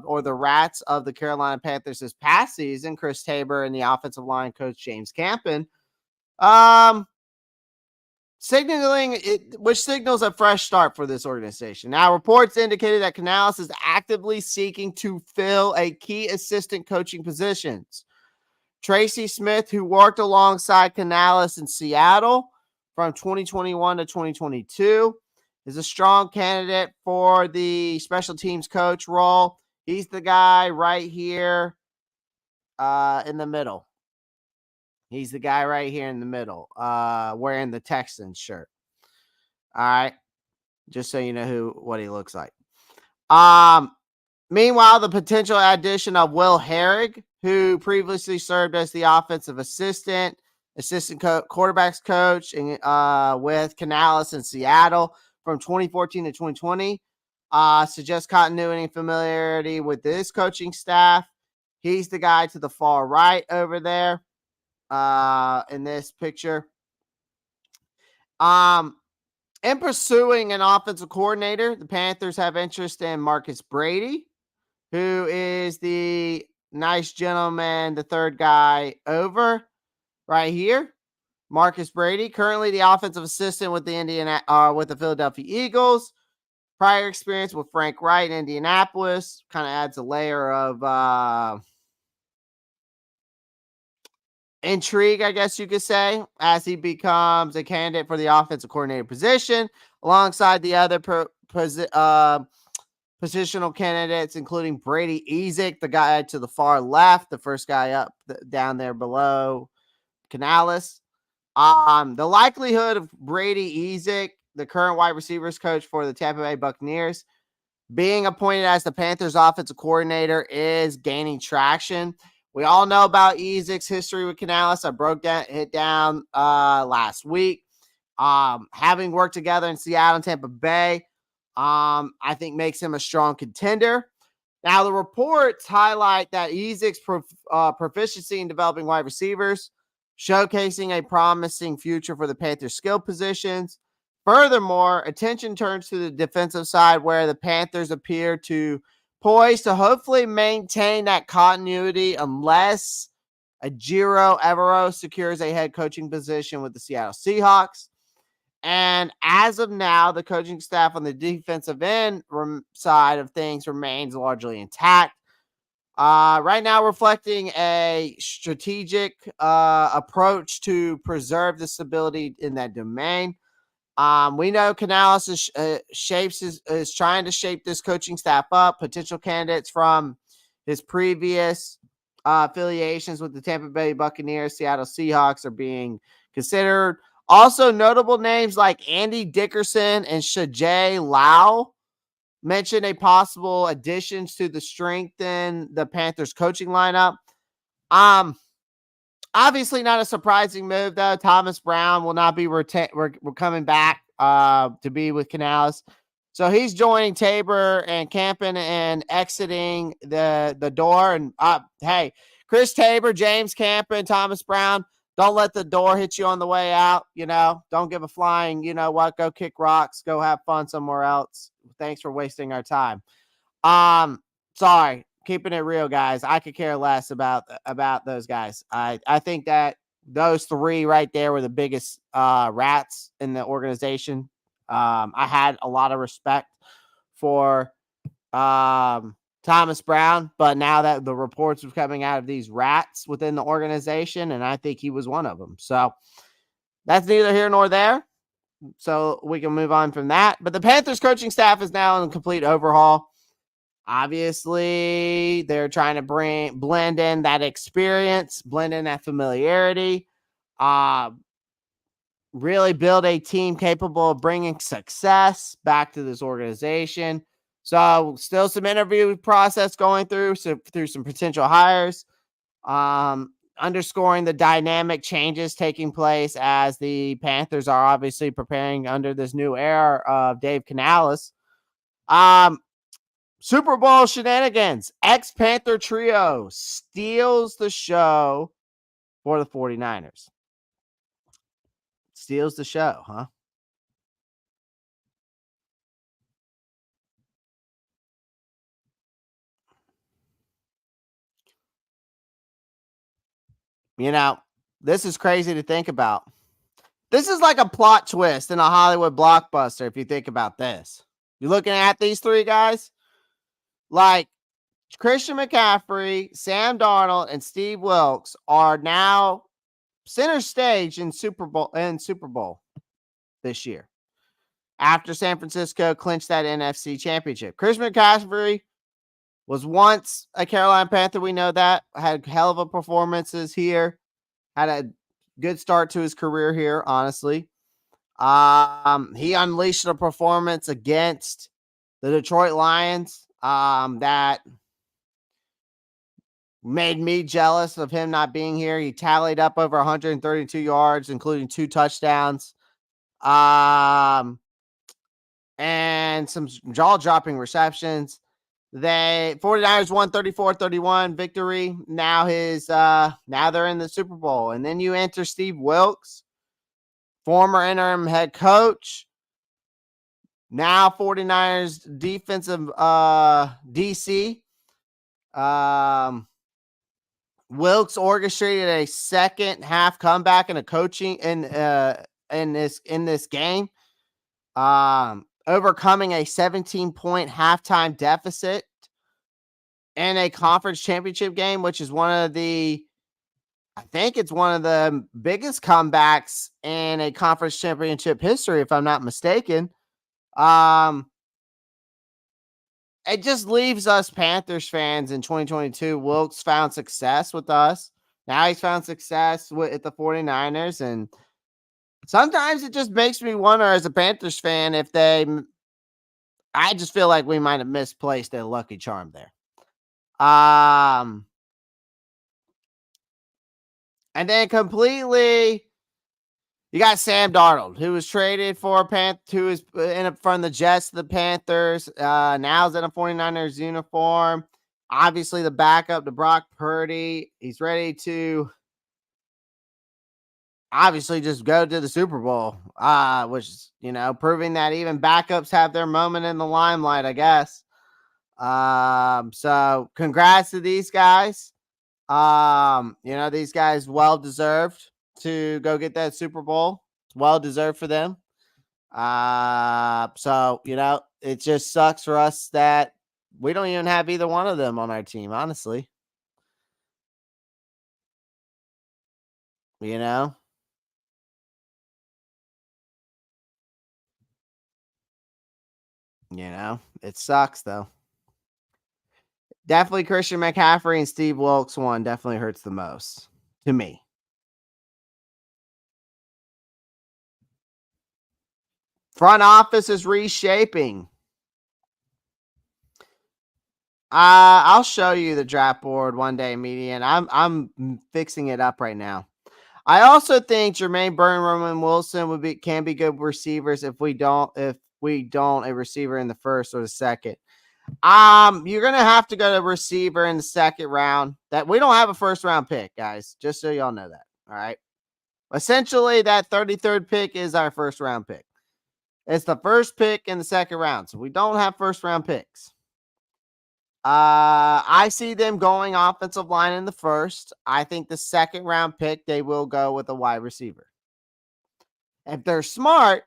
or the rats of the Carolina Panthers this past season, Chris Tabor and the offensive line coach James Campen. Which signals a fresh start for this organization. Now, reports indicated that Canales is actively seeking to fill a key assistant coaching positions. Tracy Smith, who worked alongside Canales in Seattle from 2021 to 2022, is a strong candidate for the special teams coach role. He's the guy right here in the middle. He's the guy right here in the middle, wearing the Texans shirt. All right. Just so you know what he looks like. Meanwhile, the potential addition of Will Herrig, who previously served as the offensive assistant quarterbacks coach with Canales in Seattle from 2014 to 2020, suggests continuity and familiarity with this coaching staff. He's the guy to the far right over there in this picture. In pursuing an offensive coordinator, the Panthers have interest in Marcus Brady, who is the nice gentleman, the third guy over right here. Marcus Brady, currently the offensive assistant with the Philadelphia Eagles. Prior experience with Frank Wright in Indianapolis kind of adds a layer of intrigue, I guess you could say, as he becomes a candidate for the offensive coordinator position, alongside the other positional candidates, including Brady Ezick, the guy to the far left, the first guy up down there below Canales. The likelihood of Brady Ezick, the current wide receivers coach for the Tampa Bay Buccaneers, being appointed as the Panthers offensive coordinator is gaining traction. We all know about Ezick's history with Canales. I broke it down last week. Having worked together in Seattle and Tampa Bay, I think makes him a strong contender. Now, the reports highlight that Ezick's proficiency in developing wide receivers, showcasing a promising future for the Panthers' skill positions. Furthermore, attention turns to the defensive side, where the Panthers appear to poised to hopefully maintain that continuity unless Ejiro Evero secures a head coaching position with the Seattle Seahawks. And as of now, the coaching staff on the defensive end side of things remains largely intact. Right now, reflecting a strategic approach to preserve the stability in that domain. We know Canales is trying to shape this coaching staff up. Potential candidates from his previous affiliations with the Tampa Bay Buccaneers, Seattle Seahawks are being considered. Also, notable names like Andy Dickerson and Shajay Lau mentioned a possible additions to the strengthen the Panthers coaching lineup. Obviously not a surprising move though. Thomas Brown will not be we're coming back to be with Canales. So he's joining Tabor and Campen and exiting the door. And hey, Chris Tabor, James Campen, Thomas Brown, don't let the door hit you on the way out. Don't give a flying, go kick rocks, go have fun somewhere else. Thanks for wasting our time. Sorry, keeping it real, guys. I could care less about those guys. I think that those three right there were the biggest rats in the organization. I had a lot of respect for Thomas Brown, but now that the reports were coming out of these rats within the organization, and I think he was one of them. So that's neither here nor there. So we can move on from that. But the Panthers coaching staff is now in complete overhaul. Obviously, they're trying to blend in that experience, blend in that familiarity, really build a team capable of bringing success back to this organization. So still some interview process going through some potential hires, underscoring the dynamic changes taking place as the Panthers are obviously preparing under this new era of Dave Canales. Super Bowl shenanigans. Ex-Panther trio steals the show for the 49ers. Steals the show, huh? This is crazy to think about. This is like a plot twist in a Hollywood blockbuster if you think about this. You're looking at these three guys, like Christian McCaffrey, Sam Darnold, and Steve Wilkes are now center stage in Super Bowl this year, after San Francisco clinched that NFC championship. Chris McCaffrey was once a Carolina Panther. We know that. Had hell of a performances here. Had a good start to his career here, honestly. He unleashed a performance against the Detroit Lions that made me jealous of him not being here. He tallied up over 132 yards, including 2 touchdowns. And some jaw-dropping receptions. The 49ers won 34-31 victory. Now they're in the Super Bowl. And then you enter Steve Wilkes, former interim head coach. Now 49ers defensive DC. Wilkes orchestrated a second half comeback in a coaching in this game. Overcoming a 17-point halftime deficit in a conference championship game, which is I think it's one of the biggest comebacks in a conference championship history, if I'm not mistaken. It just leaves us Panthers fans in 2022. Wilkes found success with us. Now he's found success at the 49ers, and sometimes it just makes me wonder as a Panthers fan I just feel like we might have misplaced a lucky charm there. And then completely, you got Sam Darnold, who was traded for who is from the Jets to the Panthers. Now is in a 49ers uniform. Obviously, the backup to Brock Purdy. He's ready to obviously just go to the Super Bowl, which is, proving that even backups have their moment in the limelight, I guess. So congrats to these guys. These guys well-deserved to go get that Super Bowl. It's well-deserved for them. So, it just sucks for us that we don't even have either one of them on our team, honestly. It sucks though. Definitely Christian McCaffrey and Steve Wilkes one definitely hurts the most to me. Front office is reshaping. I'll show you the draft board one day, median. I'm fixing it up right now. I also think Jermaine Burton and Wilson can be good receivers if we don't a receiver in the first or the second. You're gonna have to go to receiver in the second round. That we don't have a first round pick, guys. Just so y'all know that. All right. Essentially, that 33rd pick is our first round pick. It's the first pick in the second round, so we don't have first round picks. I see them going offensive line in the first. I think the second round pick, they will go with a wide receiver. If they're smart,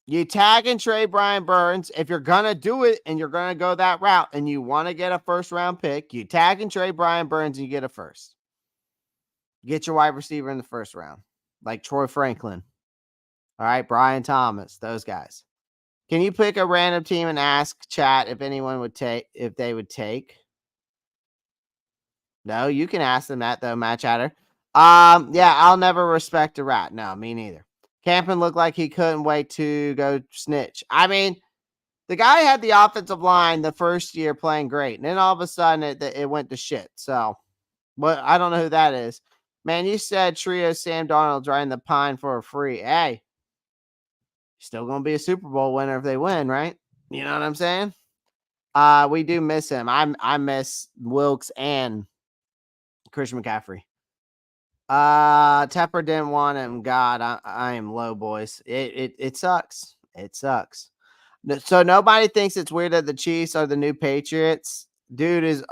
you tag and trade Brian Burns. If you're going to do it and you're going to go that route and you want to get a first round pick, you tag and trade Brian Burns and you get a first. Get your wide receiver in the first round, like Troy Franklin. All right, Brian Thomas, those guys. Can you pick a random team and ask chat if anyone would take, if they would take? No, you can ask them that though, Matt Chatter. Yeah, I'll never respect a rat. No, me neither. Campen looked like he couldn't wait to go snitch. I mean, the guy had the offensive line the first year playing great, and then all of a sudden it went to shit. So, but I don't know who that is. Man, you said trio Sam Darnold riding the pine for a free. Hey, still gonna be a Super Bowl winner if they win, right? You know what I'm saying? We do miss him. I miss Wilkes and Christian McCaffrey. Tepper didn't want him. God, I am low, boys. It sucks. It sucks. So nobody thinks it's weird that the Chiefs are the new Patriots. Dude's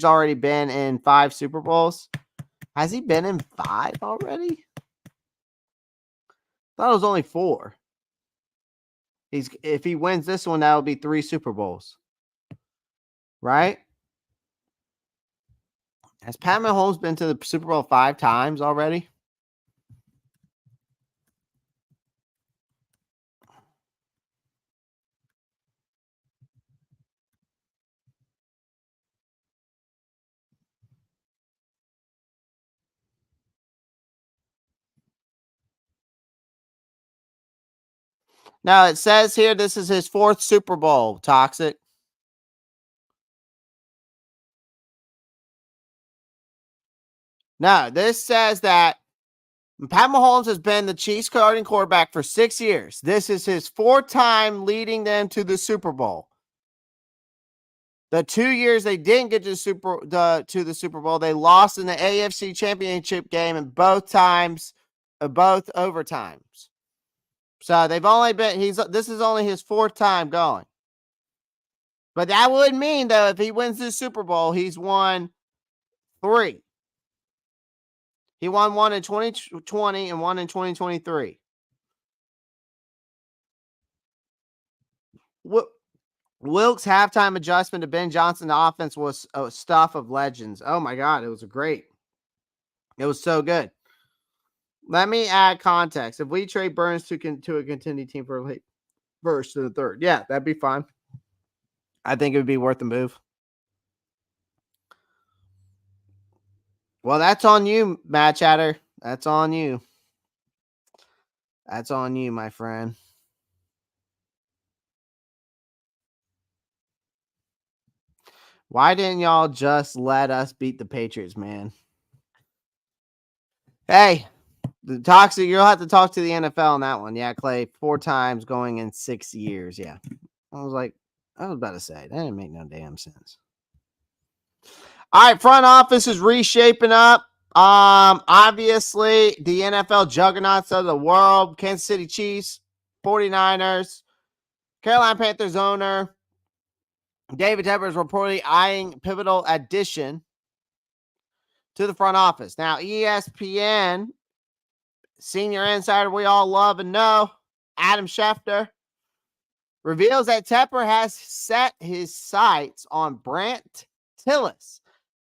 already been in 5 Super Bowls. Has he been in 5 already? Thought it was only 4. If he wins this one, that would be 3 Super Bowls. Right? Has Pat Mahomes been to the Super Bowl 5 times already? No, it says here this is his 4th Super Bowl, Toxic. No, this says that Pat Mahomes has been the Chiefs starting quarterback for 6 years. This is his 4th time leading them to the Super Bowl. The 2 years they didn't get to the Super Bowl, they lost in the AFC Championship game in both times, both overtimes. So they've only been this is only his 4th time going. But that would mean though if he wins this Super Bowl, he's won 3. He won one in 2020 and one in 2023. Wilkes' halftime adjustment to Ben Johnson, the offense was stuff of legends. Oh my God, it was great. It was so good. Let me add context. If we trade Burns to a contending team for a late first to the 3rd, yeah, that'd be fine. I think it would be worth the move. Well, that's on you, Matt Chatter. That's on you. That's on you, my friend. Why didn't y'all just let us beat the Patriots, man? Hey, the Toxic, you'll have to talk to the NFL on that one. Yeah, Clay, 4 times going in 6 years. Yeah. I was about to say, that didn't make no damn sense. All right, front office is reshaping up. Obviously, the NFL juggernauts of the world, Kansas City Chiefs, 49ers, Carolina Panthers owner, David Tepper is reportedly eyeing pivotal addition to the front office. Now, ESPN, senior insider we all love and know, Adam Schefter, reveals that Tepper has set his sights on Brant Tillis,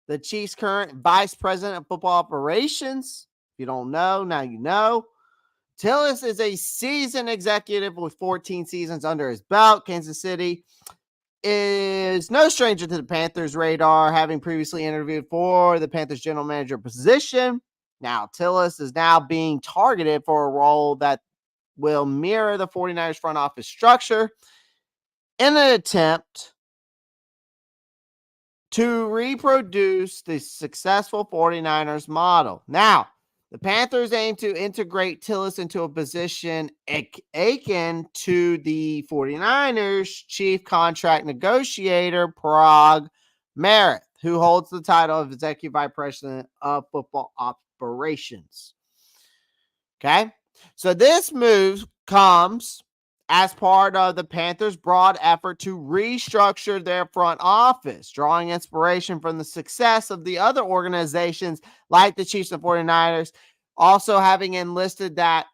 the Chiefs' current vice president of football operations. If you don't know, now you know. Tillis is a seasoned executive with 14 seasons under his belt. Kansas City is no stranger to the Panthers' radar, having previously interviewed for the Panthers general manager position. Now, Tillis is now being targeted for a role that will mirror the 49ers front office structure in an attempt to reproduce the successful 49ers model. Now, the Panthers aim to integrate Tillis into a position akin to the 49ers chief contract negotiator, Parag Merritt, who holds the title of Executive Vice President of Football Operations. Okay, so this move comes as part of the Panthers' broad effort to restructure their front office, drawing inspiration from the success of the other organizations like the Chiefs and 49ers, also having enlisted that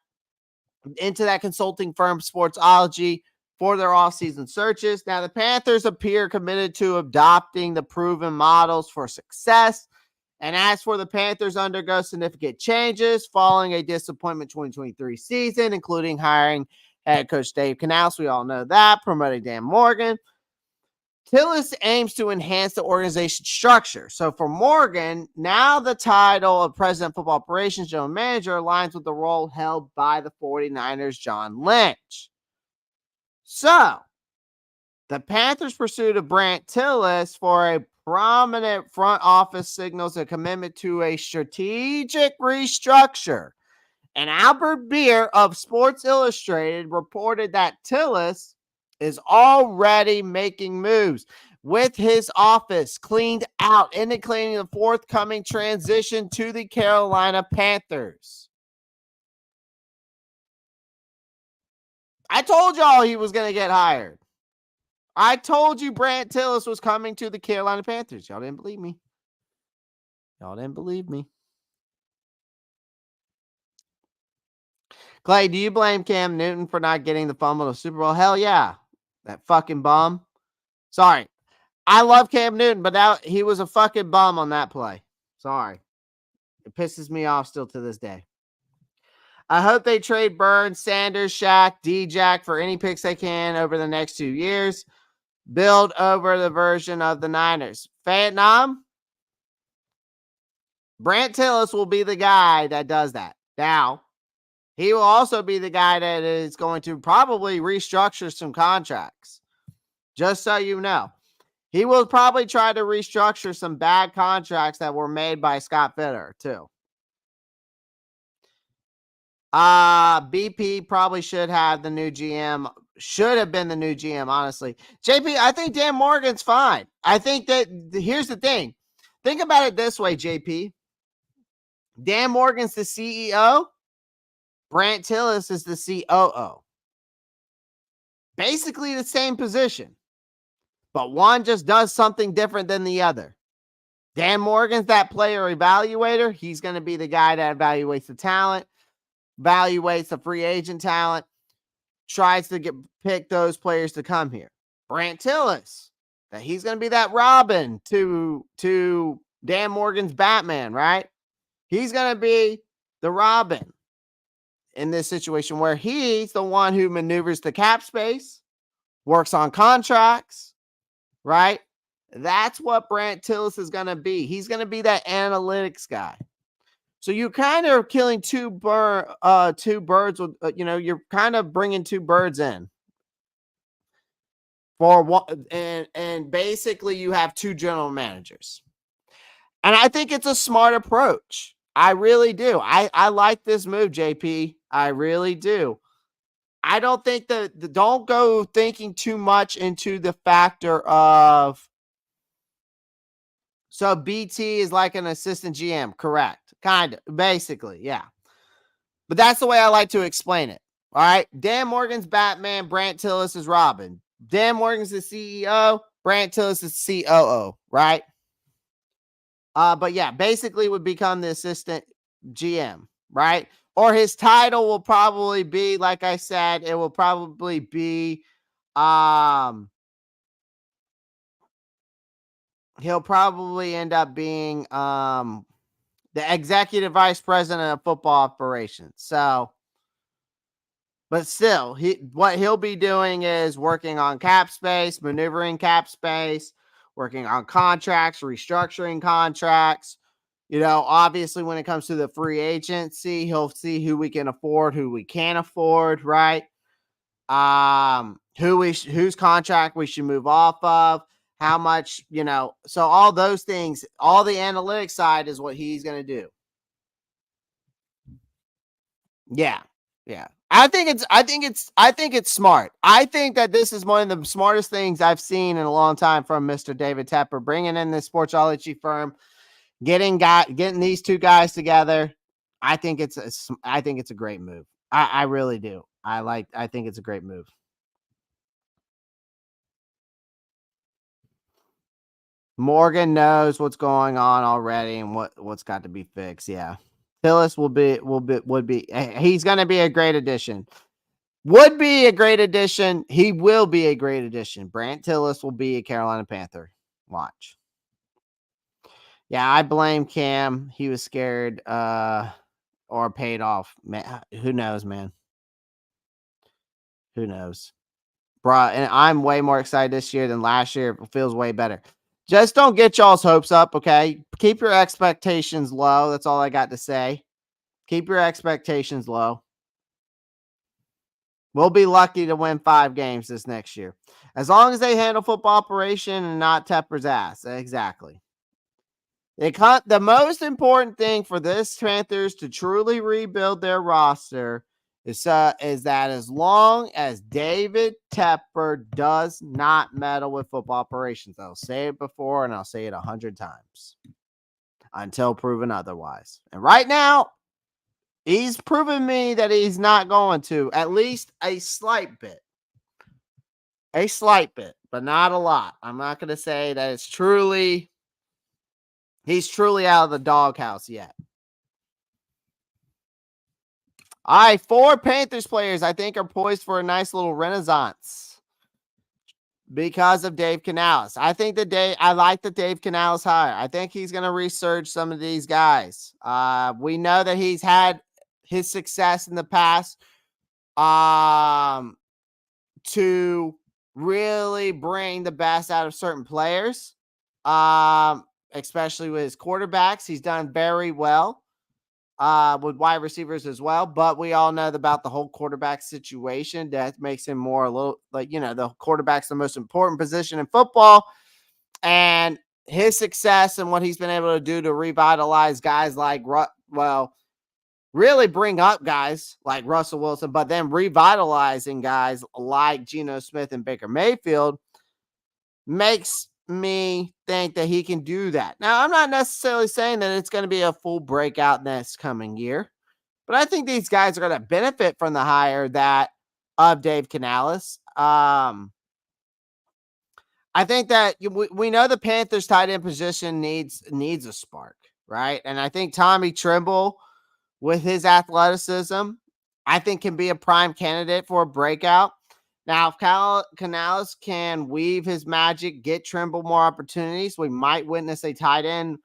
into that consulting firm Sportsology for their offseason searches. Now, the Panthers appear committed to adopting the proven models for success. And as for the Panthers, undergo significant changes following a disappointment 2023 season, including hiring head coach Dave Canales. We all know that. Promoting Dan Morgan. Tillis aims to enhance the organization structure. So for Morgan, now the title of President of Football Operations General Manager aligns with the role held by the 49ers' John Lynch. So the Panthers' pursuit of Brant Tillis for a prominent front office signals a commitment to a strategic restructure. And Albert Beer of Sports Illustrated reported that Tillis is already making moves with his office cleaned out, indicating the forthcoming transition to the Carolina Panthers. I told y'all he was going to get hired. I told you Brant Tillis was coming to the Carolina Panthers. Y'all didn't believe me. Clay, do you blame Cam Newton for not getting the fumble to Super Bowl? Hell yeah. That fucking bum. Sorry. I love Cam Newton, but now he was a fucking bum on that play. Sorry. It pisses me off still to this day. I hope they trade Burns, Sanders, Shaq, D-Jack for any picks they can over the next 2 years. Build over the version of the Niners. Vietnam, Brant Tillis will be the guy that does that. Now, he will also be the guy that is going to probably restructure some contracts. Just so you know. He will probably try to restructure some bad contracts that were made by Scott Fitter, too. BP probably should have the new GM. Should have been the new GM, honestly. JP, I think Dan Morgan's fine. I think that here's the thing. Think about it this way, JP. Dan Morgan's the CEO. Brant Tillis is the COO. Basically the same position. But one just does something different than the other. Dan Morgan's that player evaluator. He's going to be the guy that evaluates the talent, evaluates the free agent talent, tries to pick those players to come here. Brant Tillis, that he's going to be that Robin to Dan Morgan's Batman, right? He's going to be the Robin in this situation where he's the one who maneuvers the cap space, works on contracts, right? That's what Brant Tillis is going to be. He's going to be that analytics guy. So you're kind of killing two birds with, you're kind of bringing two birds in for one, and basically you have two general managers. And I think it's a smart approach. I really do. I like this move, JP. I really do. I don't think don't go thinking too much into the factor of, so BT is like an assistant GM, correct? Kind of, basically, yeah. But that's the way I like to explain it. All right. Dan Morgan's Batman, Brant Tillis is Robin. Dan Morgan's the CEO, Brant Tillis is COO, right? But yeah, basically would become the assistant GM, right? Or his title will probably be, like I said, it will probably be he'll probably end up being the executive vice president of football operations. So But still, what he'll be doing is working on cap space, maneuvering cap space, working on contracts, restructuring contracts. Obviously, when it comes to the free agency, he'll see who we can afford, who we can't afford, right? Whose contract we should move off of, how much, so all those things, all the analytics side is what he's going to do. Yeah. Yeah. I think it's smart. I think that this is one of the smartest things I've seen in a long time from Mr. David Tepper, bringing in this sportsology firm, getting these two guys together. I think it's a great move. I really do. I think it's a great move. Morgan knows what's going on already and what's got to be fixed. Yeah. Tillis would be he's going to be a great addition. Would be a great addition. He will be a great addition. Brant Tillis will be a Carolina Panther. Watch. Yeah, I blame Cam. He was scared or paid off. Man, who knows, man? Who knows? Bruh, and I'm way more excited this year than last year. It feels way better. Just don't get y'all's hopes up, okay? Keep your expectations low. That's all I got to say. Keep your expectations low. We'll be lucky to win 5 games this next year. As long as they handle football operation and not Tepper's ass. Exactly. The most important thing for this Panthers to truly rebuild their roster is that as long as David Tepper does not meddle with football operations, I'll say it before and I'll say it 100 times until proven otherwise. And right now, he's proven me that he's not going to, at least a slight bit. A slight bit, but not a lot. I'm not going to say that he's truly out of the doghouse yet. All right, 4 Panthers players I think are poised for a nice little renaissance because of Dave Canales. I like the Dave Canales hire. I think he's going to resurge some of these guys. We know that he's had his success in the past to really bring the best out of certain players, especially with his quarterbacks. He's done very well with wide receivers as well, but we all know about the whole quarterback situation that makes him more a little like, the quarterback's the most important position in football, and his success and what he's been able to do to revitalize guys like, really bring up guys like Russell Wilson, but then revitalizing guys like Geno Smith and Baker Mayfield makes me think that he can do that. Now, I'm not necessarily saying that it's going to be a full breakout next coming year, but I think these guys are going to benefit from the hire of Dave Canales. I think that we know the Panthers tight end position needs a spark, right? And I think Tommy Tremble, with his athleticism, I think can be a prime candidate for a breakout. Now, if Canales can weave his magic, get Tremble more opportunities, we might witness a tight end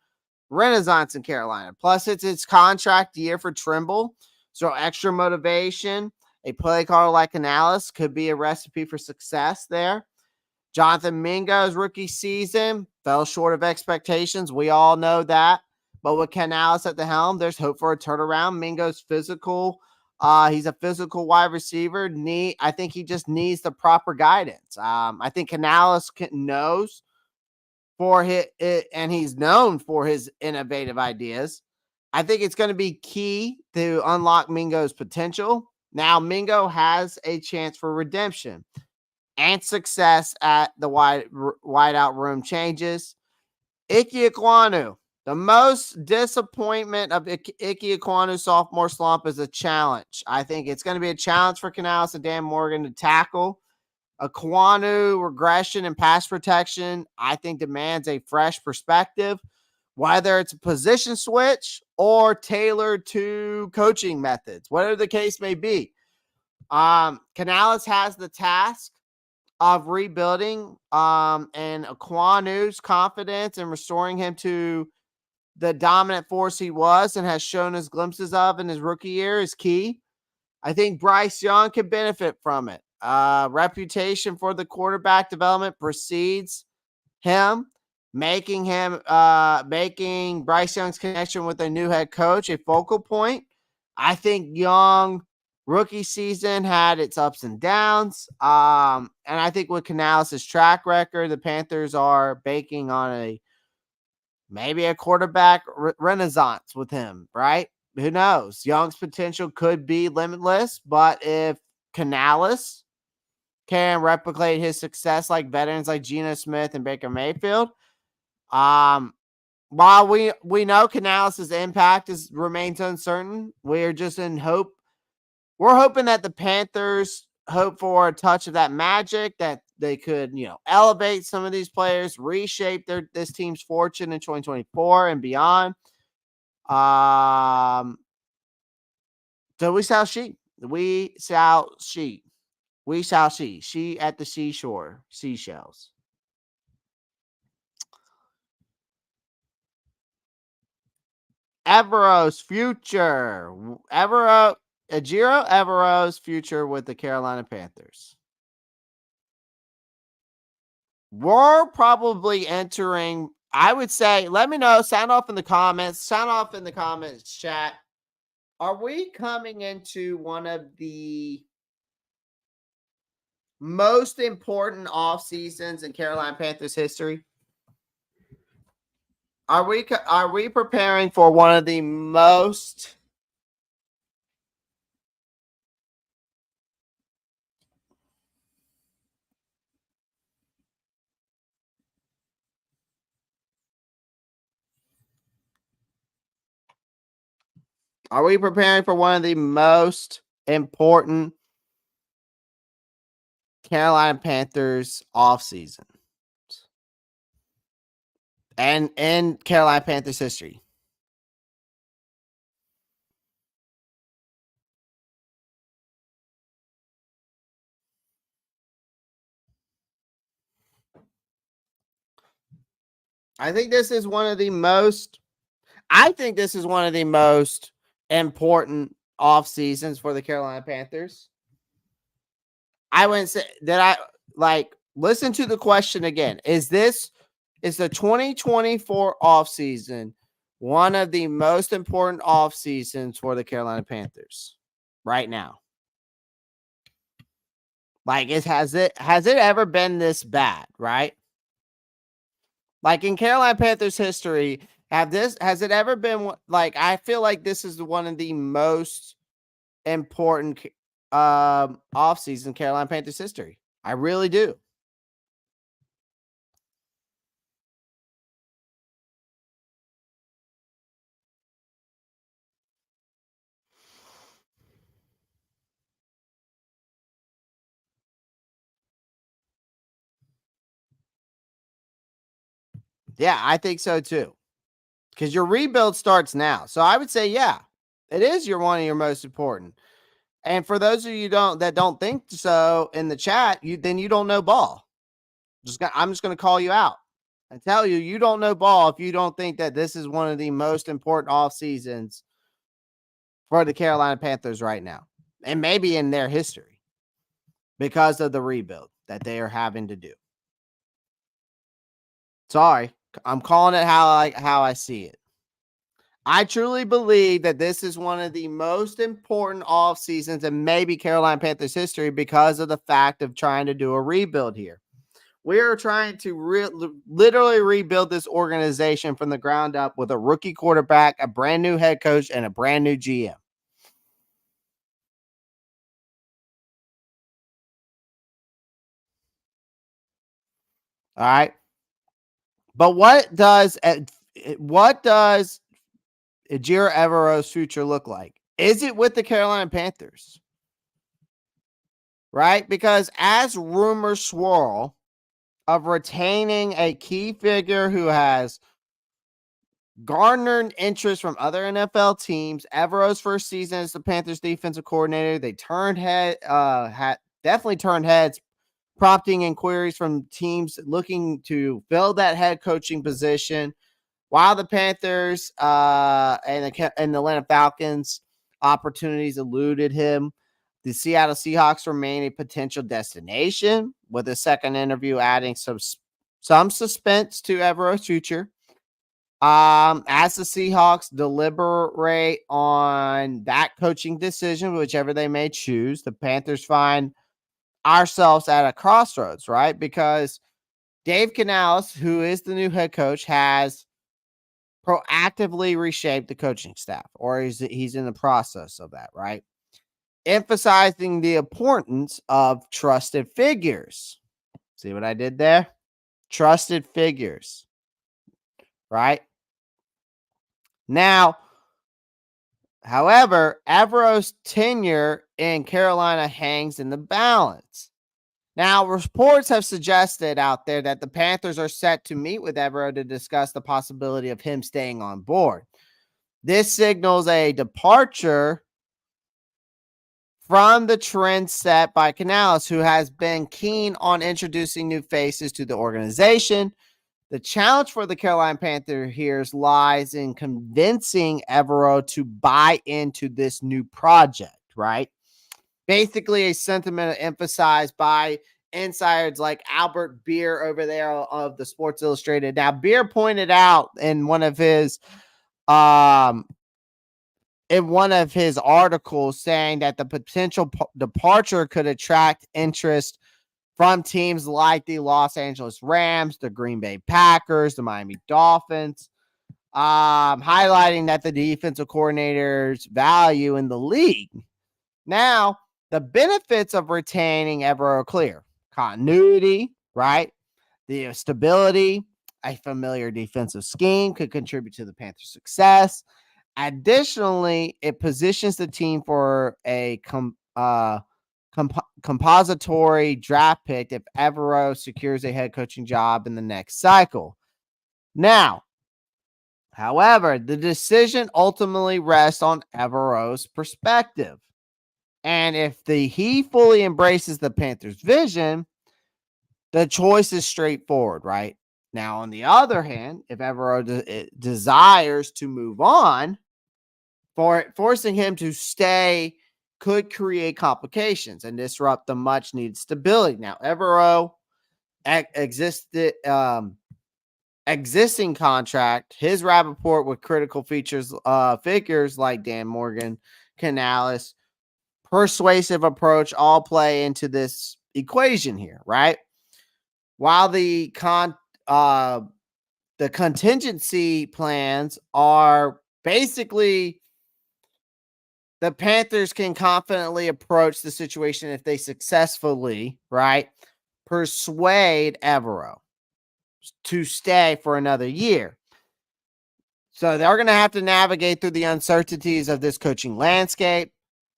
renaissance in Carolina. Plus, it's its contract year for Tremble, so extra motivation. A play caller like Canales could be a recipe for success there. Jonathan Mingo's rookie season fell short of expectations. We all know that. But with Canales at the helm, there's hope for a turnaround. Mingo's physical. He's a physical wide receiver. I think he just needs the proper guidance. I think Canales knows and he's known for his innovative ideas. I think it's going to be key to unlock Mingo's potential. Now, Mingo has a chance for redemption and success at the wideout room changes. Ike Ekwonu. The most disappointment of Ike Ekwonu's sophomore slump is a challenge. I think it's going to be a challenge for Canales and Dan Morgan to tackle. Ekwonu regression and pass protection, I think, demands a fresh perspective, whether it's a position switch or tailored to coaching methods, whatever the case may be. Canales has the task of rebuilding and Ekwonu's confidence and restoring him to the dominant force he was and has shown us glimpses of in his rookie year is key. I think Bryce Young can benefit from it. Reputation for the quarterback development precedes him, making Bryce Young's connection with a new head coach a focal point. I think Young rookie season had its ups and downs. And I think with Canales' track record, the Panthers are banking on maybe a quarterback renaissance with him, right? Who knows? Young's potential could be limitless, but if Canales can replicate his success like veterans like Geno Smith and Baker Mayfield, while we know Canales' impact remains uncertain, we're just in hope. We're hoping that the Panthers hope for a touch of that magic, that they could, elevate some of these players, reshape this team's fortune in 2024 and beyond. So we shall see. We shall see. We shall see. She at the seashore, seashells. Evero's future. Ejiro Evero's future with the Carolina Panthers. We're probably entering, I would say, let me know. Sound off in the comments. Chat. Are we coming into one of the most important off seasons in Carolina Panthers history? Are we preparing for one of the most important Carolina Panthers off season and in Carolina Panthers history? I think this is one of the most important off seasons for the Carolina Panthers. I wouldn't say that listen to the question again. Is the 2024 off season one of the most important off seasons for the Carolina Panthers right now? Has it ever been this bad, right? Like in Carolina Panthers history, has it ever been I feel like this is one of the most important offseason Carolina Panthers history. I really do. Yeah, I think so too. Because your rebuild starts now. So I would say, yeah, it is one of your most important. And for those of you that don't think so in the chat, you don't know ball. I'm just going to call you out and tell you don't know ball if you don't think that this is one of the most important off seasons for the Carolina Panthers right now, and maybe in their history, because of the rebuild that they are having to do. Sorry, I'm calling it how I see it. I truly believe that this is one of the most important off seasons in maybe Carolina Panthers history because of the fact of trying to do a rebuild here. We're trying to literally rebuild this organization from the ground up with a rookie quarterback, a brand new head coach, and a brand new GM. All right. But what does Ejiro Evero's future look like? Is it with the Carolina Panthers? Right? Because as rumors swirl of retaining a key figure who has garnered interest from other NFL teams, Evero's first season as the Panthers defensive coordinator, they definitely turned heads, prompting inquiries from teams looking to fill that head coaching position, while the Panthers and the Atlanta Falcons opportunities eluded him. The Seattle Seahawks remain a potential destination, with a second interview adding some suspense to Evero's future. As the Seahawks deliberate on that coaching decision, whichever they may choose, the Panthers find ourselves at a crossroads, right? Because Dave Canales, who is the new head coach, has proactively reshaped the coaching staff, or he's in the process of that, right? Emphasizing the importance of trusted figures. See what I did there? Trusted figures, right? Now, however, Evero's tenure in Carolina hangs in the balance. Now, reports have suggested out there that the Panthers are set to meet with Evero to discuss the possibility of him staying on board. This signals a departure from the trend set by Canales, who has been keen on introducing new faces to the organization. The challenge for the Carolina Panthers lies in convincing Evero to buy into this new project, right? Basically, a sentiment emphasized by insiders like Albert Beer over there of the Sports Illustrated. Now, Beer pointed out in one of his articles saying that the potential departure could attract interest from teams like the Los Angeles Rams, the Green Bay Packers, the Miami Dolphins, highlighting that the defensive coordinator's value in the league. Now, the benefits of retaining Evero are clear. Continuity, right? The stability, a familiar defensive scheme could contribute to the Panthers' success. Additionally, it positions the team for a compository draft pick if Evero secures a head coaching job in the next cycle. Now, however, the decision ultimately rests on Evero's perspective. And if he fully embraces the Panthers' vision, the choice is straightforward, right? Now, on the other hand, if Evero desires to move on, forcing him to stay could create complications and disrupt the much-needed stability. Now, Evero existing contract, his rapport with critical figures like Dan Morgan, Canales, persuasive approach all play into this equation here, right? While the contingency plans are basically the Panthers can confidently approach the situation if they successfully, right, persuade Evero to stay for another year. So they're going to have to navigate through the uncertainties of this coaching landscape.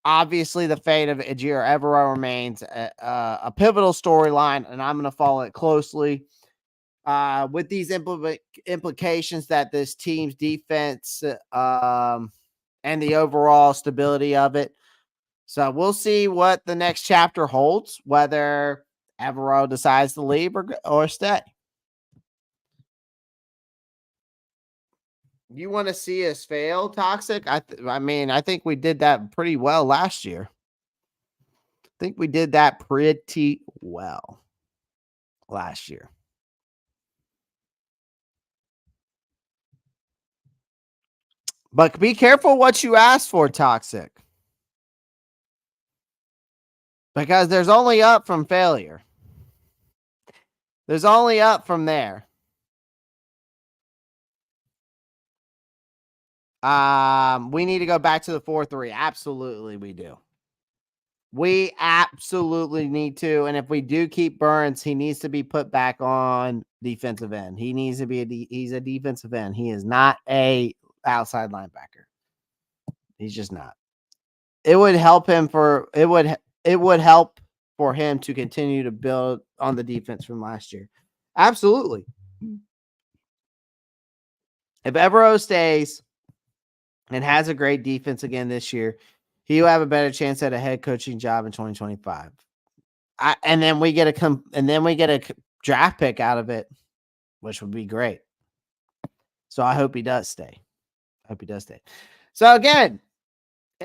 Obviously, the fate of Ejiro Evero remains a pivotal storyline, and I'm going to follow it closely with these implications that this team's defense and the overall stability of it. So we'll see what the next chapter holds, whether Evero decides to leave or stay. You want to see us fail, Toxic? I think we did that pretty well last year. I think we did that pretty well last year. But be careful what you ask for, Toxic. Because there's only up from failure. There's only up from there. We need to go back to the 4-3. Absolutely, we do. We absolutely need to. And if we do keep Burns, he needs to be put back on defensive end. He needs to be he's a defensive end. He is not a outside linebacker. He's just not. It would help him help for him to continue to build on the defense from last year. Absolutely. If Evero stays and has a great defense again this year, he will have a better chance at a head coaching job in 2025. And then we get a draft pick out of it, which would be great. So I hope he does stay. So again,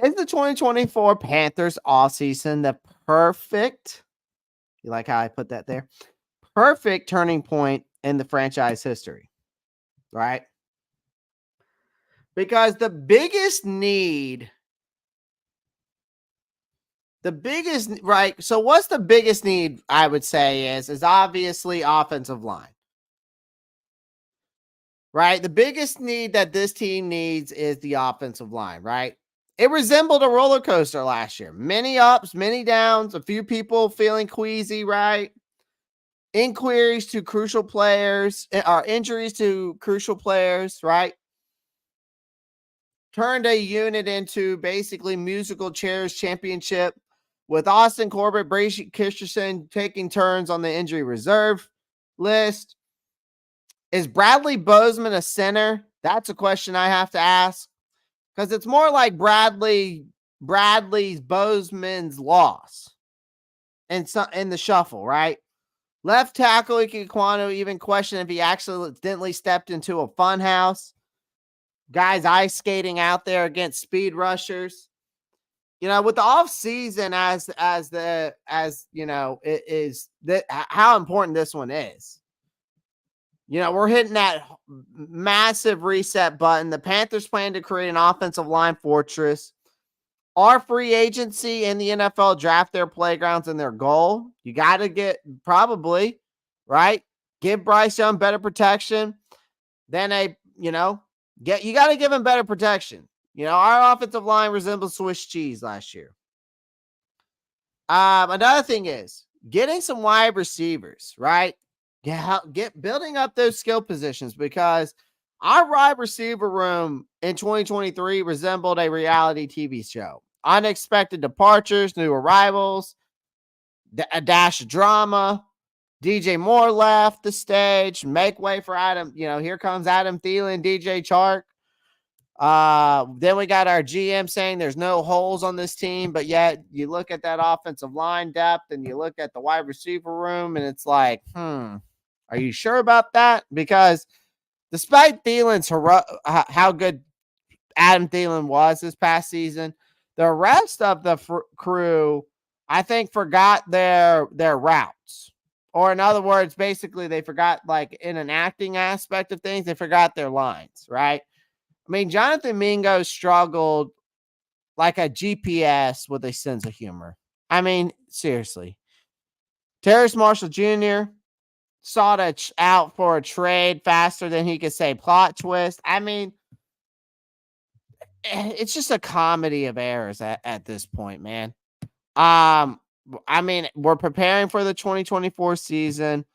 Is the 2024 Panthers offseason the perfect, you like how I put that there? Perfect turning point in the franchise history, right? Because the biggest need, right? So what's the biggest need, I would say, is obviously offensive line. Right? The biggest need that this team needs is the offensive line, right? It resembled a roller coaster last year. Many ups, many downs, a few people feeling queasy, right? Inquiries to crucial players, or injuries to crucial players, right? Turned a unit into basically musical chairs championship with Austin Corbett, Brady Christensen taking turns on the injury reserve list. Is Bradley Bozeman a center? That's a question I have to ask, because it's more like Bradley's Bozeman's loss in the shuffle, right? Left tackle Ikwano even questioned if he accidentally stepped into a fun house. Guys ice skating out there against speed rushers. You know, with the offseason as you know, it is that how important this one is. You know, we're hitting that massive reset button. The Panthers plan to create an offensive line fortress. Our free agency in the NFL draft their playgrounds and their goal. You got to get probably, right? Give Bryce Young better protection. Then you got to give him better protection. You know, our offensive line resembles Swiss cheese last year. Another thing is getting some wide receivers, right? Get building up those skill positions, because our wide receiver room in 2023 resembled a reality TV show. Unexpected departures, new arrivals, a dash of drama. DJ Moore left the stage, make way for Adam. You know, here comes Adam Thielen, DJ Chark. Then we got our GM saying there's no holes on this team, but yet you look at that offensive line depth and you look at the wide receiver room and it's like, are you sure about that? Because despite Thielen's how good Adam Thielen was this past season, the rest of the crew, I think, forgot their routes. Or in other words, basically they forgot, like in an acting aspect of things, they forgot their lines, right? I mean, Jonathan Mingo struggled like a GPS with a sense of humor. I mean, seriously. Terrace Marshall Jr. sought out for a trade faster than he could say plot twist. I mean, it's just a comedy of errors at this point, man. I mean, we're preparing for the 2024 season.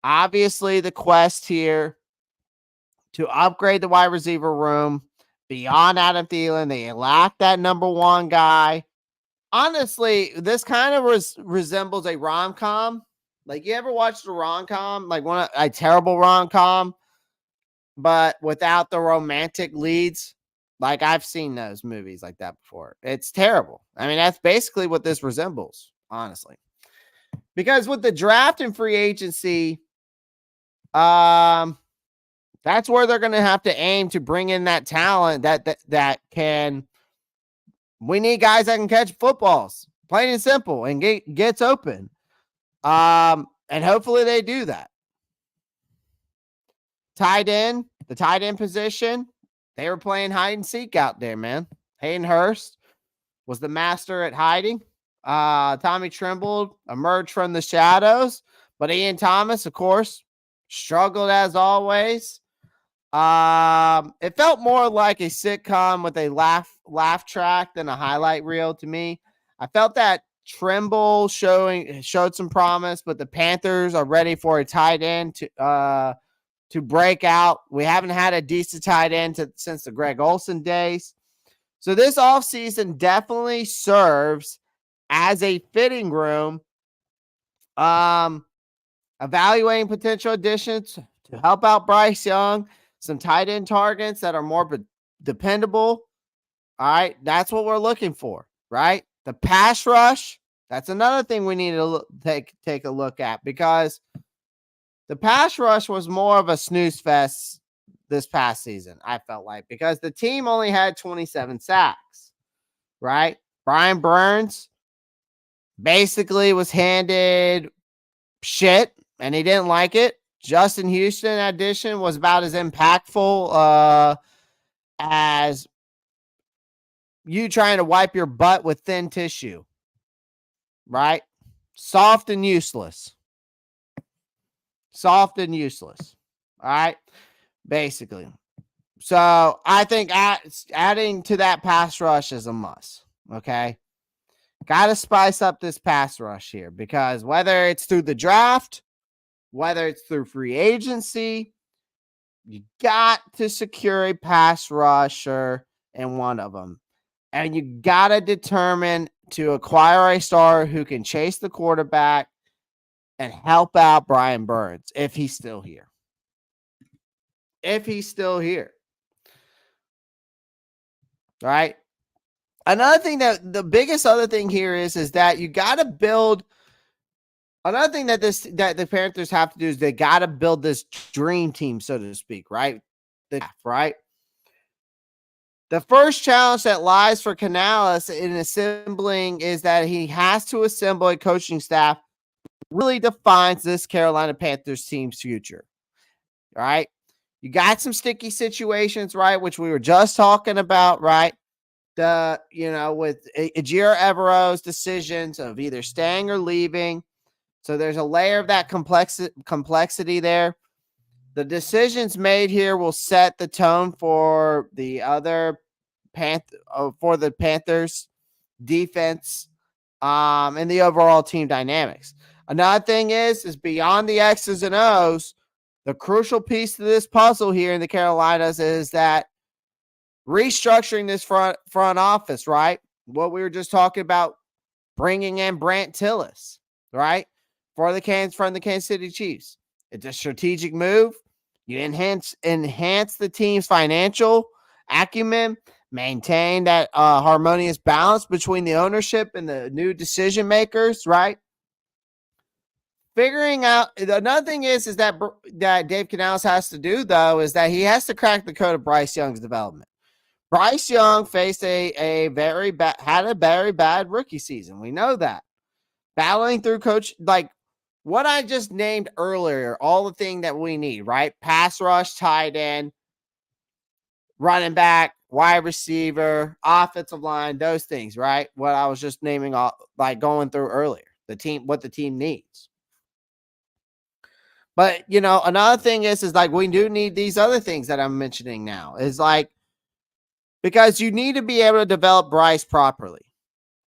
Obviously, the quest here to upgrade the wide receiver room beyond Adam Thielen. They lack that number one guy. Honestly, this kind of resembles a rom-com. Like, you ever watched a rom-com? Like a terrible rom-com, but without the romantic leads? Like, I've seen those movies like that before. It's terrible. I mean, that's basically what this resembles, honestly. Because with the draft and free agency, that's where they're going to have to aim to bring in that talent that can. We need guys that can catch footballs, plain and simple, and gets open. And hopefully they do that. The tight end position, they were playing hide and seek out there, man. Hayden Hurst was the master at hiding. Tommy Tremble emerged from the shadows, but Ian Thomas, of course, struggled as always. It felt more like a sitcom with a laugh track than a highlight reel to me. I felt that Tremble showed some promise, but the Panthers are ready for a tight end to break out. We haven't had a decent tight end since the Greg Olsen days. So this offseason definitely serves as a fitting room, evaluating potential additions to help out Bryce Young, some tight end targets that are more dependable. All right, that's what we're looking for, right? The pass rush, that's another thing we need to take a look at, because the pass rush was more of a snooze fest this past season, I felt like, because the team only had 27 sacks. right? Brian Burns basically was handed shit and he didn't like it. Justin Houston, in addition, was about as impactful as you trying to wipe your butt with thin tissue, right? Soft and useless. Soft and useless. All right. Basically. So I think adding to that pass rush is a must. Okay. Got to spice up this pass rush here because whether it's through the draft, whether it's through free agency, you got to secure a pass rusher in one of them. And you got to determine to acquire a star who can chase the quarterback and help out Brian Burns if he's still here. If he's still here. All right. Another thing that the biggest other thing here is that you got to build. Another thing that the Panthers have to do is they got to build this dream team, so to speak, right? Right. The first challenge that lies for Canales in assembling is that he has to assemble a coaching staff really defines this Carolina Panthers team's future. All right. You got some sticky situations, right? Which we were just talking about, right? With Ejiro Evero's decisions of either staying or leaving. So there's a layer of that complexity there. The decisions made here will set the tone for the Panthers defense and the overall team dynamics. Another thing is beyond the X's and O's, the crucial piece to this puzzle here in the Carolinas is that restructuring this front office, right? What we were just talking about, bringing in Brant Tillis, right? From the Kansas City Chiefs. It's a strategic move. You enhance the team's financial acumen, maintain that harmonious balance between the ownership and the new decision makers, right? Figuring out another thing is that Dave Canales has to do though is that he has to crack the code of Bryce Young's development. Bryce Young faced a very bad rookie season. We know that. Battling through coach, like what I just named earlier, all the thing that we need, right? Pass rush, tight end, running back, wide receiver, offensive line, those things, right? What I was just naming, going through earlier, what the team needs. But, another thing is we do need these other things that I'm mentioning now is because you need to be able to develop Bryce properly.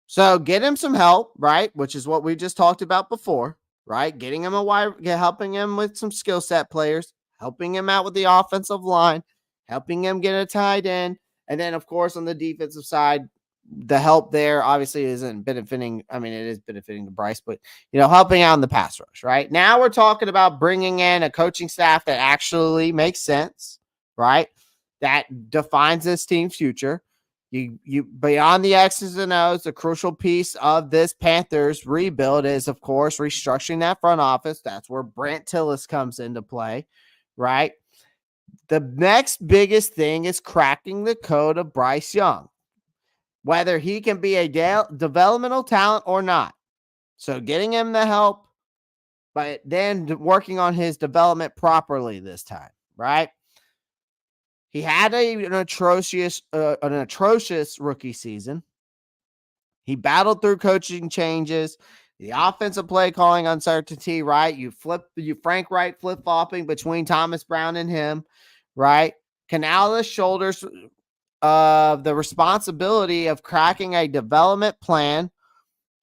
So get him some help, right? Which is what we just talked about before, right? Getting him helping him with some skill set players, helping him out with the offensive line, helping him get a tight end. And then, of course, on the defensive side, the help there obviously isn't benefiting. I mean, it is benefiting the Bryce, but, helping out in the pass rush, right? Now we're talking about bringing in a coaching staff that actually makes sense, right? That defines this team's future. You beyond the X's and O's, the crucial piece of this Panthers rebuild is, of course, restructuring that front office. That's where Brant Tillis comes into play, right? The next biggest thing is cracking the code of Bryce Young, whether he can be a developmental talent or not. So getting him the help, but then working on his development properly this time, right? He had an atrocious rookie season. He battled through coaching changes, the offensive play calling uncertainty, right? You Frank Wright flip-flopping between Thomas Brown and him, right? Canales shoulders the responsibility of cracking a development plan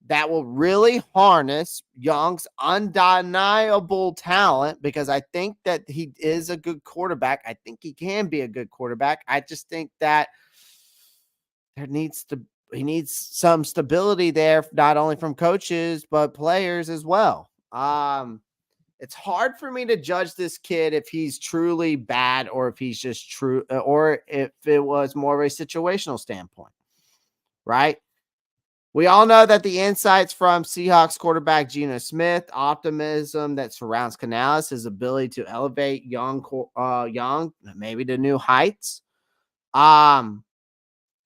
that will really harness Young's undeniable talent, because I think that he is a good quarterback. I think he can be a good quarterback. I just think that he needs some stability there, not only from coaches, but players as well. It's hard for me to judge this kid if he's truly bad or if he's just true, or if it was more of a situational standpoint, right? We all know that the insights from Seahawks quarterback Geno Smith, optimism that surrounds Canales, his ability to elevate Young maybe to new heights.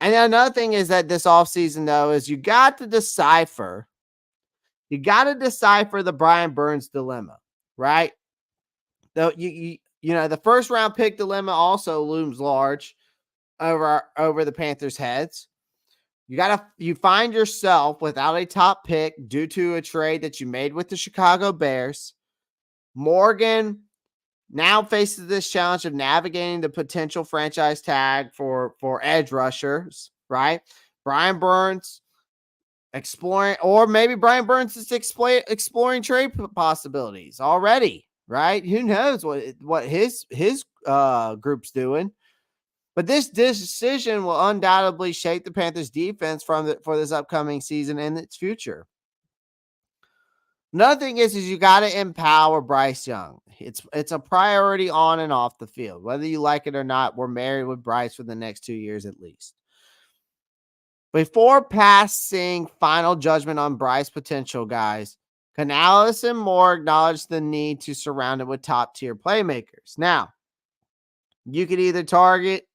And another thing is that this offseason, though, is you got to decipher the Brian Burns dilemma, right? Though the first round pick dilemma also looms large over the Panthers' heads. You find yourself without a top pick due to a trade that you made with the Chicago Bears. Morgan now faces this challenge of navigating the potential franchise tag for edge rushers, right? Brian Burns exploring, or maybe Brian Burns is exploring trade possibilities already, right? Who knows what his group's doing? But this decision will undoubtedly shape the Panthers' defense for this upcoming season and its future. Another thing is you got to empower Bryce Young. It's a priority on and off the field. Whether you like it or not, we're married with Bryce for the next 2 years at least. Before passing final judgment on Bryce's potential, guys, Canales and Moore acknowledged the need to surround it with top-tier playmakers. Now, you could either target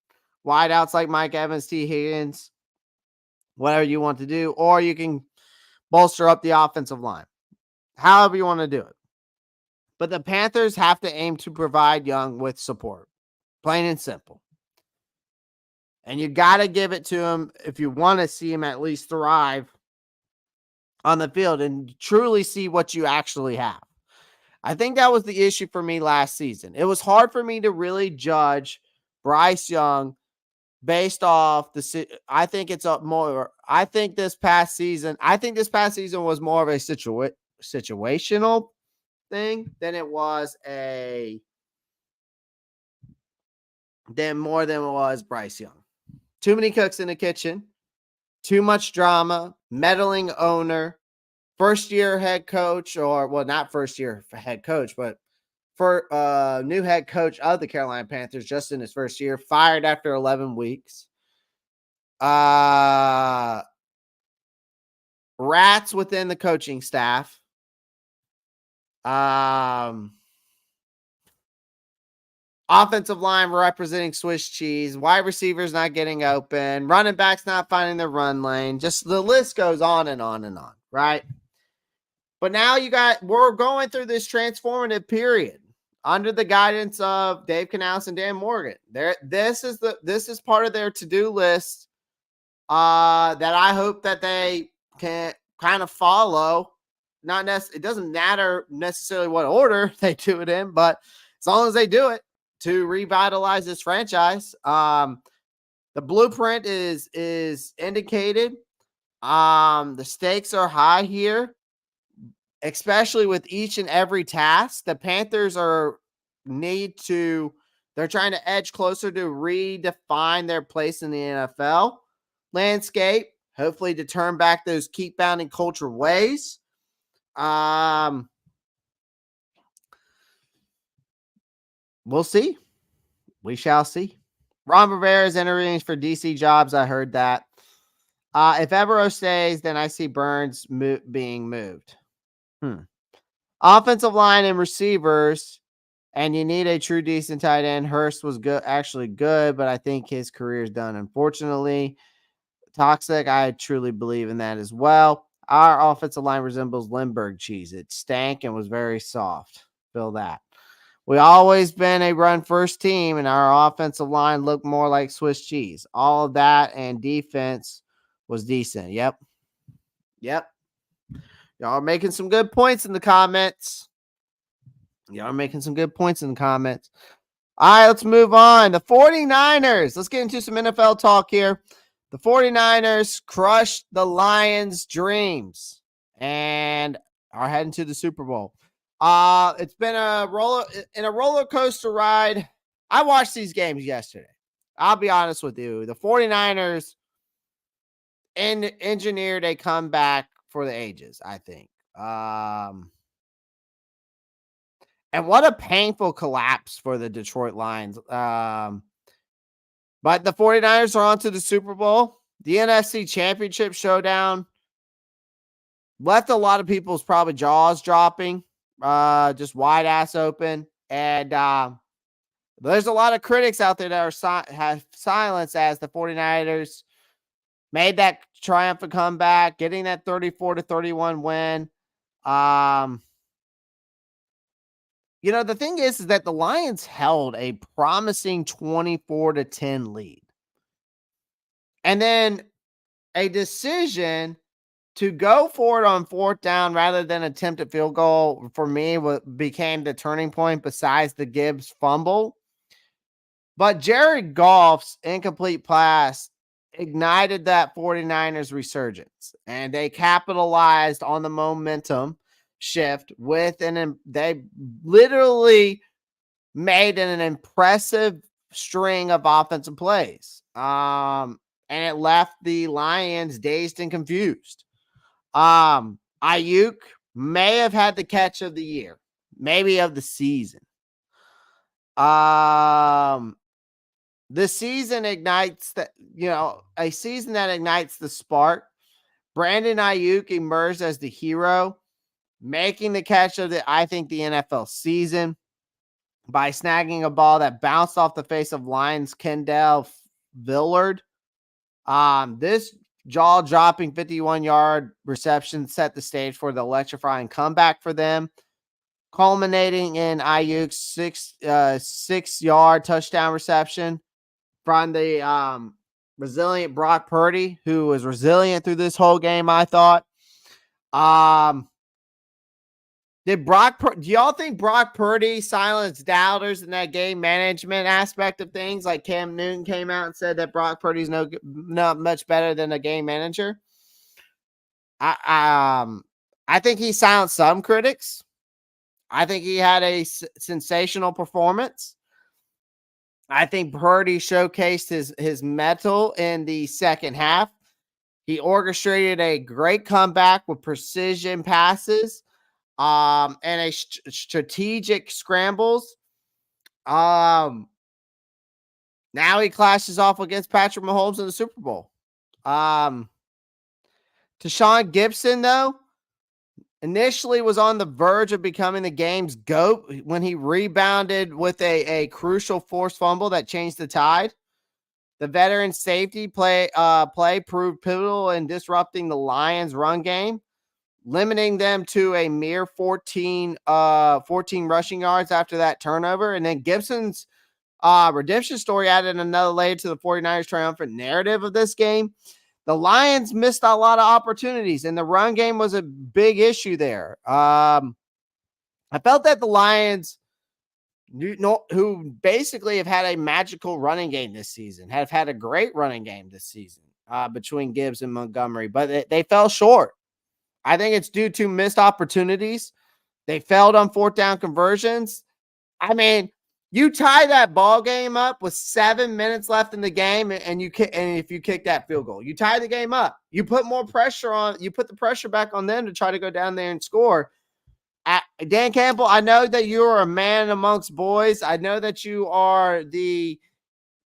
wideouts like Mike Evans, T. Higgins, whatever you want to do, or you can bolster up the offensive line. However you want to do it. But the Panthers have to aim to provide Young with support. Plain and simple. And you got to give it to him if you want to see him at least thrive on the field and truly see what you actually have. I think that was the issue for me last season. It was hard for me to really judge Bryce Young based off I think this past season was more of a situational thing than it was than it was Bryce Young. Too many cooks in the kitchen, too much drama, meddling owner, first year head coach, not first year head coach, but for new head coach of the Carolina Panthers just in his first year, fired after 11 weeks. Rats within the coaching staff. Offensive line representing Swiss cheese. Wide receivers not getting open. Running backs not finding the run lane. Just the list goes on and on and on, right? But now we're going through this transformative period under the guidance of Dave Canales and Dan Morgan. This is part of their to-do list that I hope that they can kind of follow. It doesn't matter necessarily what order they do it in, but as long as they do it to revitalize this franchise, the blueprint is indicated. The stakes are high here, especially with each and every task. The Panthers they're trying to edge closer to redefine their place in the NFL landscape, hopefully to turn back those keep bounding culture ways. We'll see. We shall see. Ron Rivera is interviewing for DC jobs. I heard that. If Evero stays, then I see Burns being moved. Offensive line and receivers, and you need a true decent tight end. Hurst was actually good, but I think his career is done, unfortunately. Toxic, I truly believe in that as well. Our offensive line resembles Lindbergh cheese. It stank and was very soft. Feel that. We always been a run-first team, and our offensive line looked more like Swiss cheese. All of that and defense was decent. Yep. Y'all are making some good points in the comments. All right, let's move on. The 49ers. Let's get into some NFL talk here. The 49ers crushed the Lions' dreams and are heading to the Super Bowl. It's been a roller coaster ride. I watched these games yesterday. I'll be honest with you. The 49ers engineered a comeback for the ages, I think. And what a painful collapse for the Detroit Lions. But the 49ers are on to the Super Bowl. The NFC Championship showdown left a lot of people's probably jaws dropping, just wide ass open. And there's a lot of critics out there that have silenced as the 49ers made that triumphant comeback, getting that 34-31 win. The thing is that the Lions held a promising 24-10 lead. And then a decision to go for it on fourth down rather than attempt a field goal for me became the turning point besides the Gibbs fumble. But Jared Goff's incomplete pass ignited that 49ers resurgence, and they capitalized on the momentum shift they literally made an impressive string of offensive plays. And it left the Lions dazed and confused. Ayuk may have had the catch of the year, maybe of the season. The season ignites a season that ignites the spark. Brandon Ayuk emerged as the hero, making the catch of the NFL season by snagging a ball that bounced off the face of Lions Kendall Villard. This jaw-dropping 51-yard reception set the stage for the electrifying comeback for them, culminating in Ayuk's 6-yard touchdown reception from the resilient Brock Purdy, who was resilient through this whole game, I thought. Do y'all think Brock Purdy silenced doubters in that game management aspect of things? Like Cam Newton came out and said that Brock Purdy's not much better than a game manager. I think he silenced some critics. I think he had a sensational performance. I think Purdy showcased his mettle in the second half. He orchestrated a great comeback with precision passes. And a strategic scrambles. Now he clashes off against Patrick Mahomes in the Super Bowl. Tashawn Gibson, though, initially was on the verge of becoming the game's GOAT when he rebounded with a crucial forced fumble that changed the tide. The veteran safety play proved pivotal in disrupting the Lions' run game, limiting them to a mere 14 rushing yards after that turnover. And then Gibson's redemption story added another layer to the 49ers triumphant narrative of this game. The Lions missed a lot of opportunities, and the run game was a big issue there. I felt that the Lions, who basically have had a magical running game this season, have had a great running game this season between Gibbs and Montgomery, but they fell short. I think it's due to missed opportunities. They failed on fourth down conversions. I mean, you tie that ball game up with 7 minutes left in the game, and if you kick that field goal, you tie the game up. You put more pressure on. You put the pressure back on them to try to go down there and score. Dan Campbell, I know that you are a man amongst boys. I know that you are the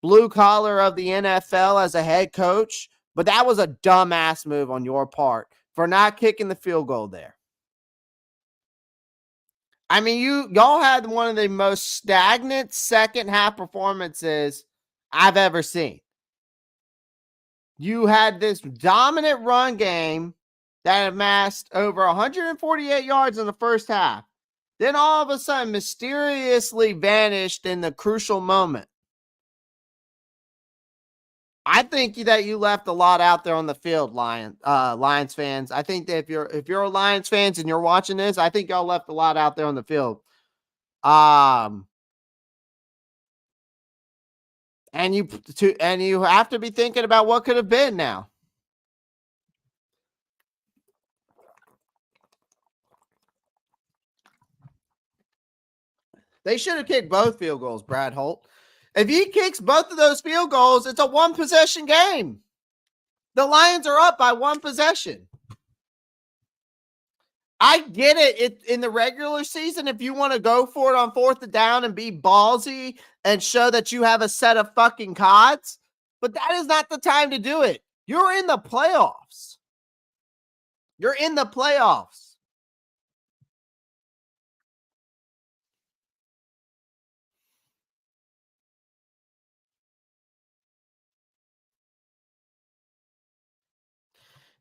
blue collar of the NFL as a head coach, but that was a dumbass move on your part for not kicking the field goal there. I mean, y'all had one of the most stagnant second half performances I've ever seen. You had this dominant run game that amassed over 148 yards in the first half. Then all of a sudden mysteriously vanished in the crucial moment. I think that you left a lot out there on the field, Lions fans. I think that if you're a Lions fans and you're watching this, I think y'all left a lot out there on the field. And you have to be thinking about what could have been now. They should have kicked both field goals, Brad Holt. If he kicks both of those field goals, it's a one possession game. The Lions are up by one possession. I get it. In the regular season, if you want to go for it on fourth down and be ballsy and show that you have a set of fucking cods, but that is not the time to do it. You're in the playoffs. You're in the playoffs.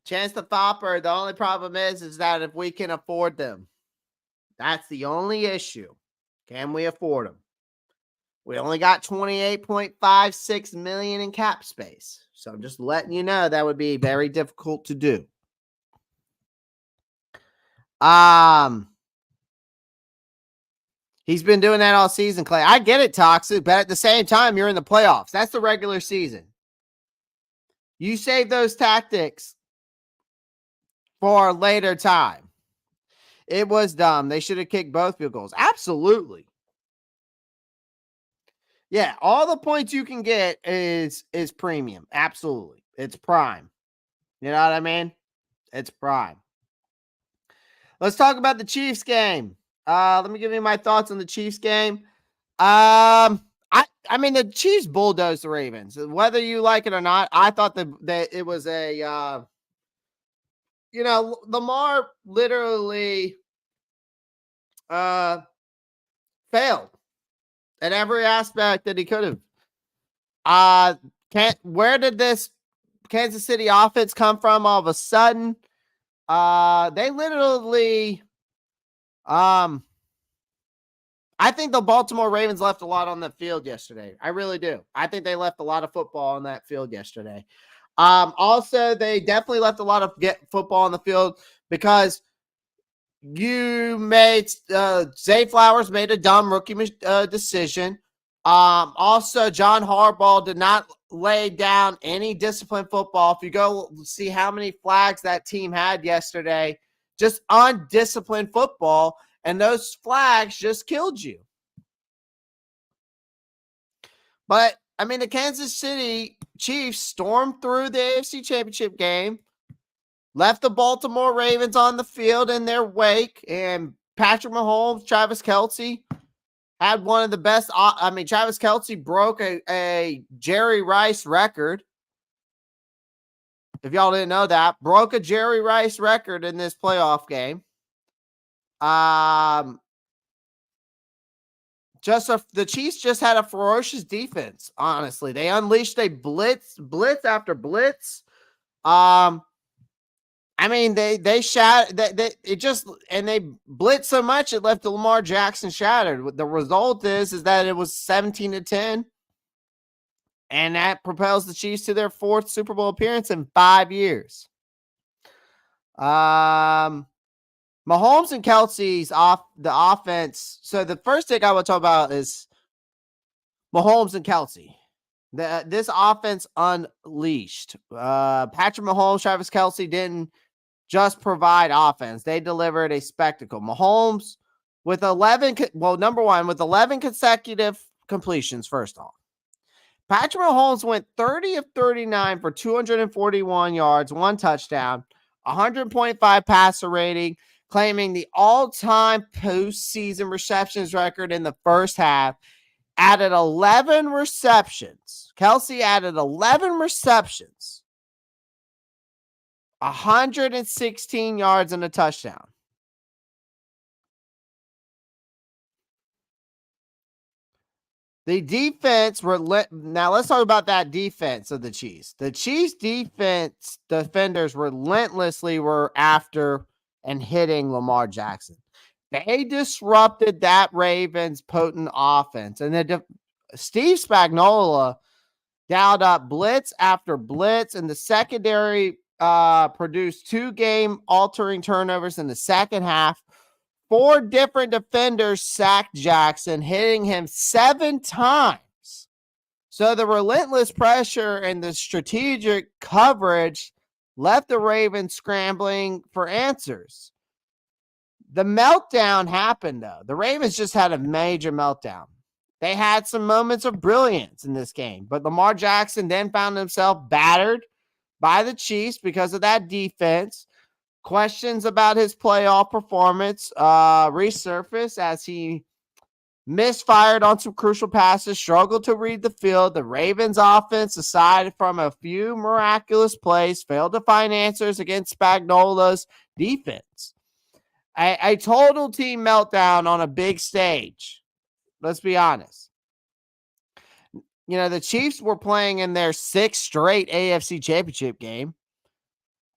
Chance the Thopper. The only problem is that if we can afford them, that's the only issue. Can we afford them? We only got $28.56 million in cap space. So I'm just letting you know that would be very difficult to do. He's been doing that all season, Clay. I get it, Toxic, but at the same time, you're in the playoffs. That's the regular season. You save those tactics for a later time. It was dumb. They should have kicked both field goals. Absolutely. Yeah, all the points you can get is premium. Absolutely. It's prime. You know what I mean? It's prime. Let's talk about the Chiefs game. Let me give you my thoughts on the Chiefs game. I mean, the Chiefs bulldozed the Ravens. Whether you like it or not, I thought that it was a, Lamar literally failed at every aspect that he could have. Where did this Kansas City offense come from all of a sudden? They literally, I think the Baltimore Ravens left a lot on the field yesterday. I really do. I think they left a lot of football on that field yesterday. Also, they definitely left a lot of football on the field because you made Zay Flowers made a dumb rookie decision. Also, John Harbaugh did not lay down any disciplined football. If you go see how many flags that team had yesterday, just undisciplined football, and those flags just killed you. But, I mean, the Kansas City Chiefs stormed through the AFC Championship game, left the Baltimore Ravens on the field in their wake, and Patrick Mahomes, Travis Kelce had one of the best. Travis Kelce broke a Jerry Rice record. If y'all didn't know that, broke a Jerry Rice record in this playoff game. The Chiefs just had a ferocious defense. Honestly, they unleashed a blitz after blitz. They shot that they blitzed so much it left Lamar Jackson shattered. The result is that it was 17-10, and that propels the Chiefs to their 4th Super Bowl appearance in 5 years. Mahomes and Kelce's the offense. So the first thing I want to talk about is Mahomes and Kelce. This offense unleashed. Patrick Mahomes, Travis Kelce didn't just provide offense. They delivered a spectacle. Mahomes with 11 consecutive completions, first off. Patrick Mahomes went 30 of 39 for 241 yards, 1 touchdown, 100.5 passer rating, claiming the all-time postseason receptions record in the first half. Added 11 receptions. Kelce added 11 receptions. 116 yards and a touchdown. The defense now let's talk about that defense of the Chiefs. The Chiefs defense defenders relentlessly were after and hitting Lamar Jackson. They disrupted that Ravens potent offense, and Steve Spagnuolo dialed up blitz after blitz, and the secondary produced 2 game-altering turnovers in the second half. 4 different defenders sacked Jackson, hitting him 7 times. So the relentless pressure and the strategic coverage left the Ravens scrambling for answers. The meltdown happened, though. The Ravens just had a major meltdown. They had some moments of brilliance in this game, but Lamar Jackson then found himself battered by the Chiefs because of that defense. Questions about his playoff performance resurfaced as he misfired on some crucial passes, struggled to read the field. The Ravens offense, aside from a few miraculous plays, failed to find answers against Spagnuolo's defense. A total team meltdown on a big stage. Let's be honest. The Chiefs were playing in their 6th straight AFC Championship game.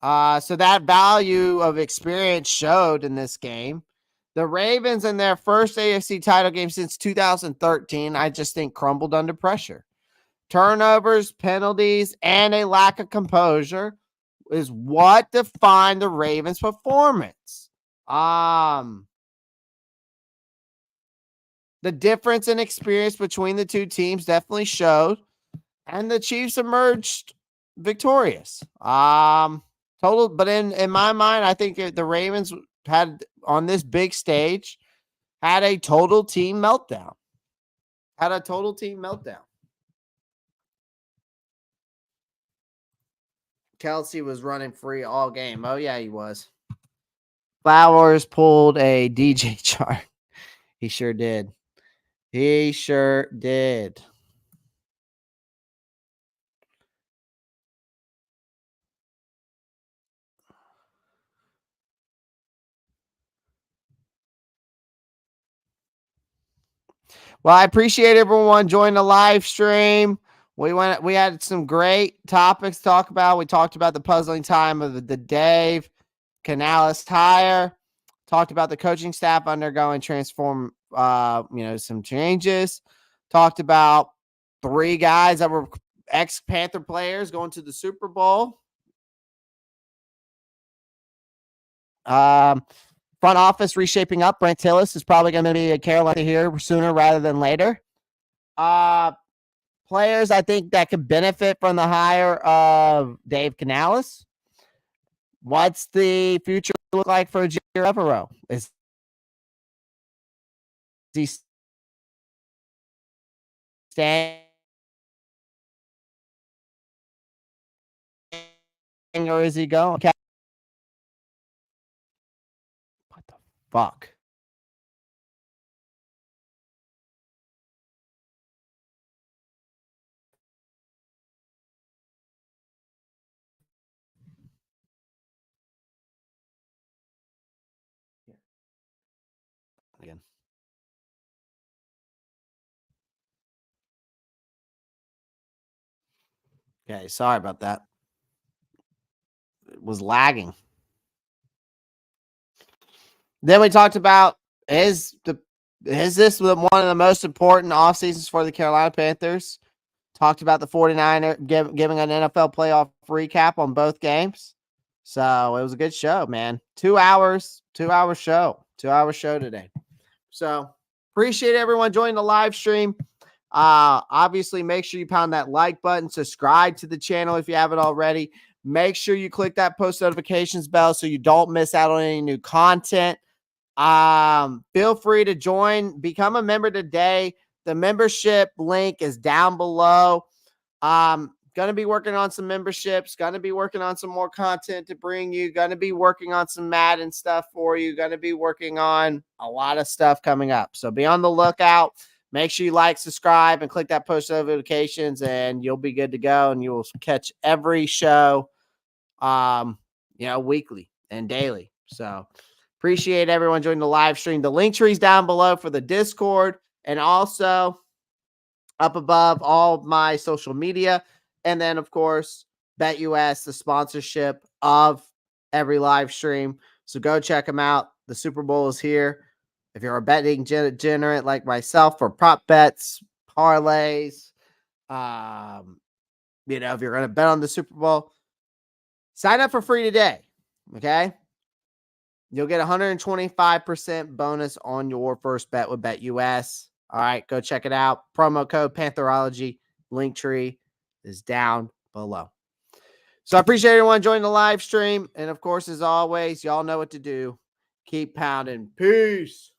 So that value of experience showed in this game. The Ravens in their first AFC title game since 2013, I just think crumbled under pressure. Turnovers, penalties, and a lack of composure is what defined the Ravens' performance. The difference in experience between the two teams definitely showed, and the Chiefs emerged victorious. But in my mind, I think the Ravens had on this big stage had a total team meltdown. Kelsey was running free all game. Oh yeah, he was. Flowers pulled a DJ chart. He sure did. Well, I appreciate everyone joining the live stream. We had some great topics to talk about. We talked about the puzzling time of the Dave Canales hire. Talked about the coaching staff undergoing some changes. Talked about 3 guys that were ex-Panther players going to the Super Bowl. Front office reshaping up. Brent Tillis is probably going to be a Carolina here sooner rather than later. Players I think that could benefit from the hire of Dave Canales. What's the future look like for Jimmy Evero? Is he staying or is he going? Okay. What the fuck? Again. Okay, sorry about that. It was lagging. Then we talked about is this one of the most important off seasons for the Carolina Panthers? Talked about the 49er giving an NFL playoff recap on both games. So it was a good show, man. 2 hours show. 2 hour show today. So appreciate everyone joining the live stream. Obviously, make sure you pound that like button, subscribe to the channel if you haven't already. Make sure you click that post notifications bell so you don't miss out on any new content. Feel free to join, become a member today. The membership link is down below. Gonna be working on some memberships, gonna be working on some more content to bring you, gonna be working on some Madden stuff for you, gonna be working on a lot of stuff coming up. So be on the lookout. Make sure you like, subscribe, and click that post notifications, and you'll be good to go. And you will catch every show, weekly and daily. So appreciate everyone joining the live stream. The link tree is down below for the Discord, and also up above all of my social media. And then, of course, BetUS, the sponsorship of every live stream. So go check them out. The Super Bowl is here. If you're a betting degenerate like myself for prop bets, parlays, if you're going to bet on the Super Bowl, sign up for free today. Okay. You'll get 125% bonus on your first bet with BetUS. All right, go check it out. Promo code Pantherology. Linktree is down below. So I appreciate everyone joining the live stream. And of course, as always, y'all know what to do. Keep pounding. Peace.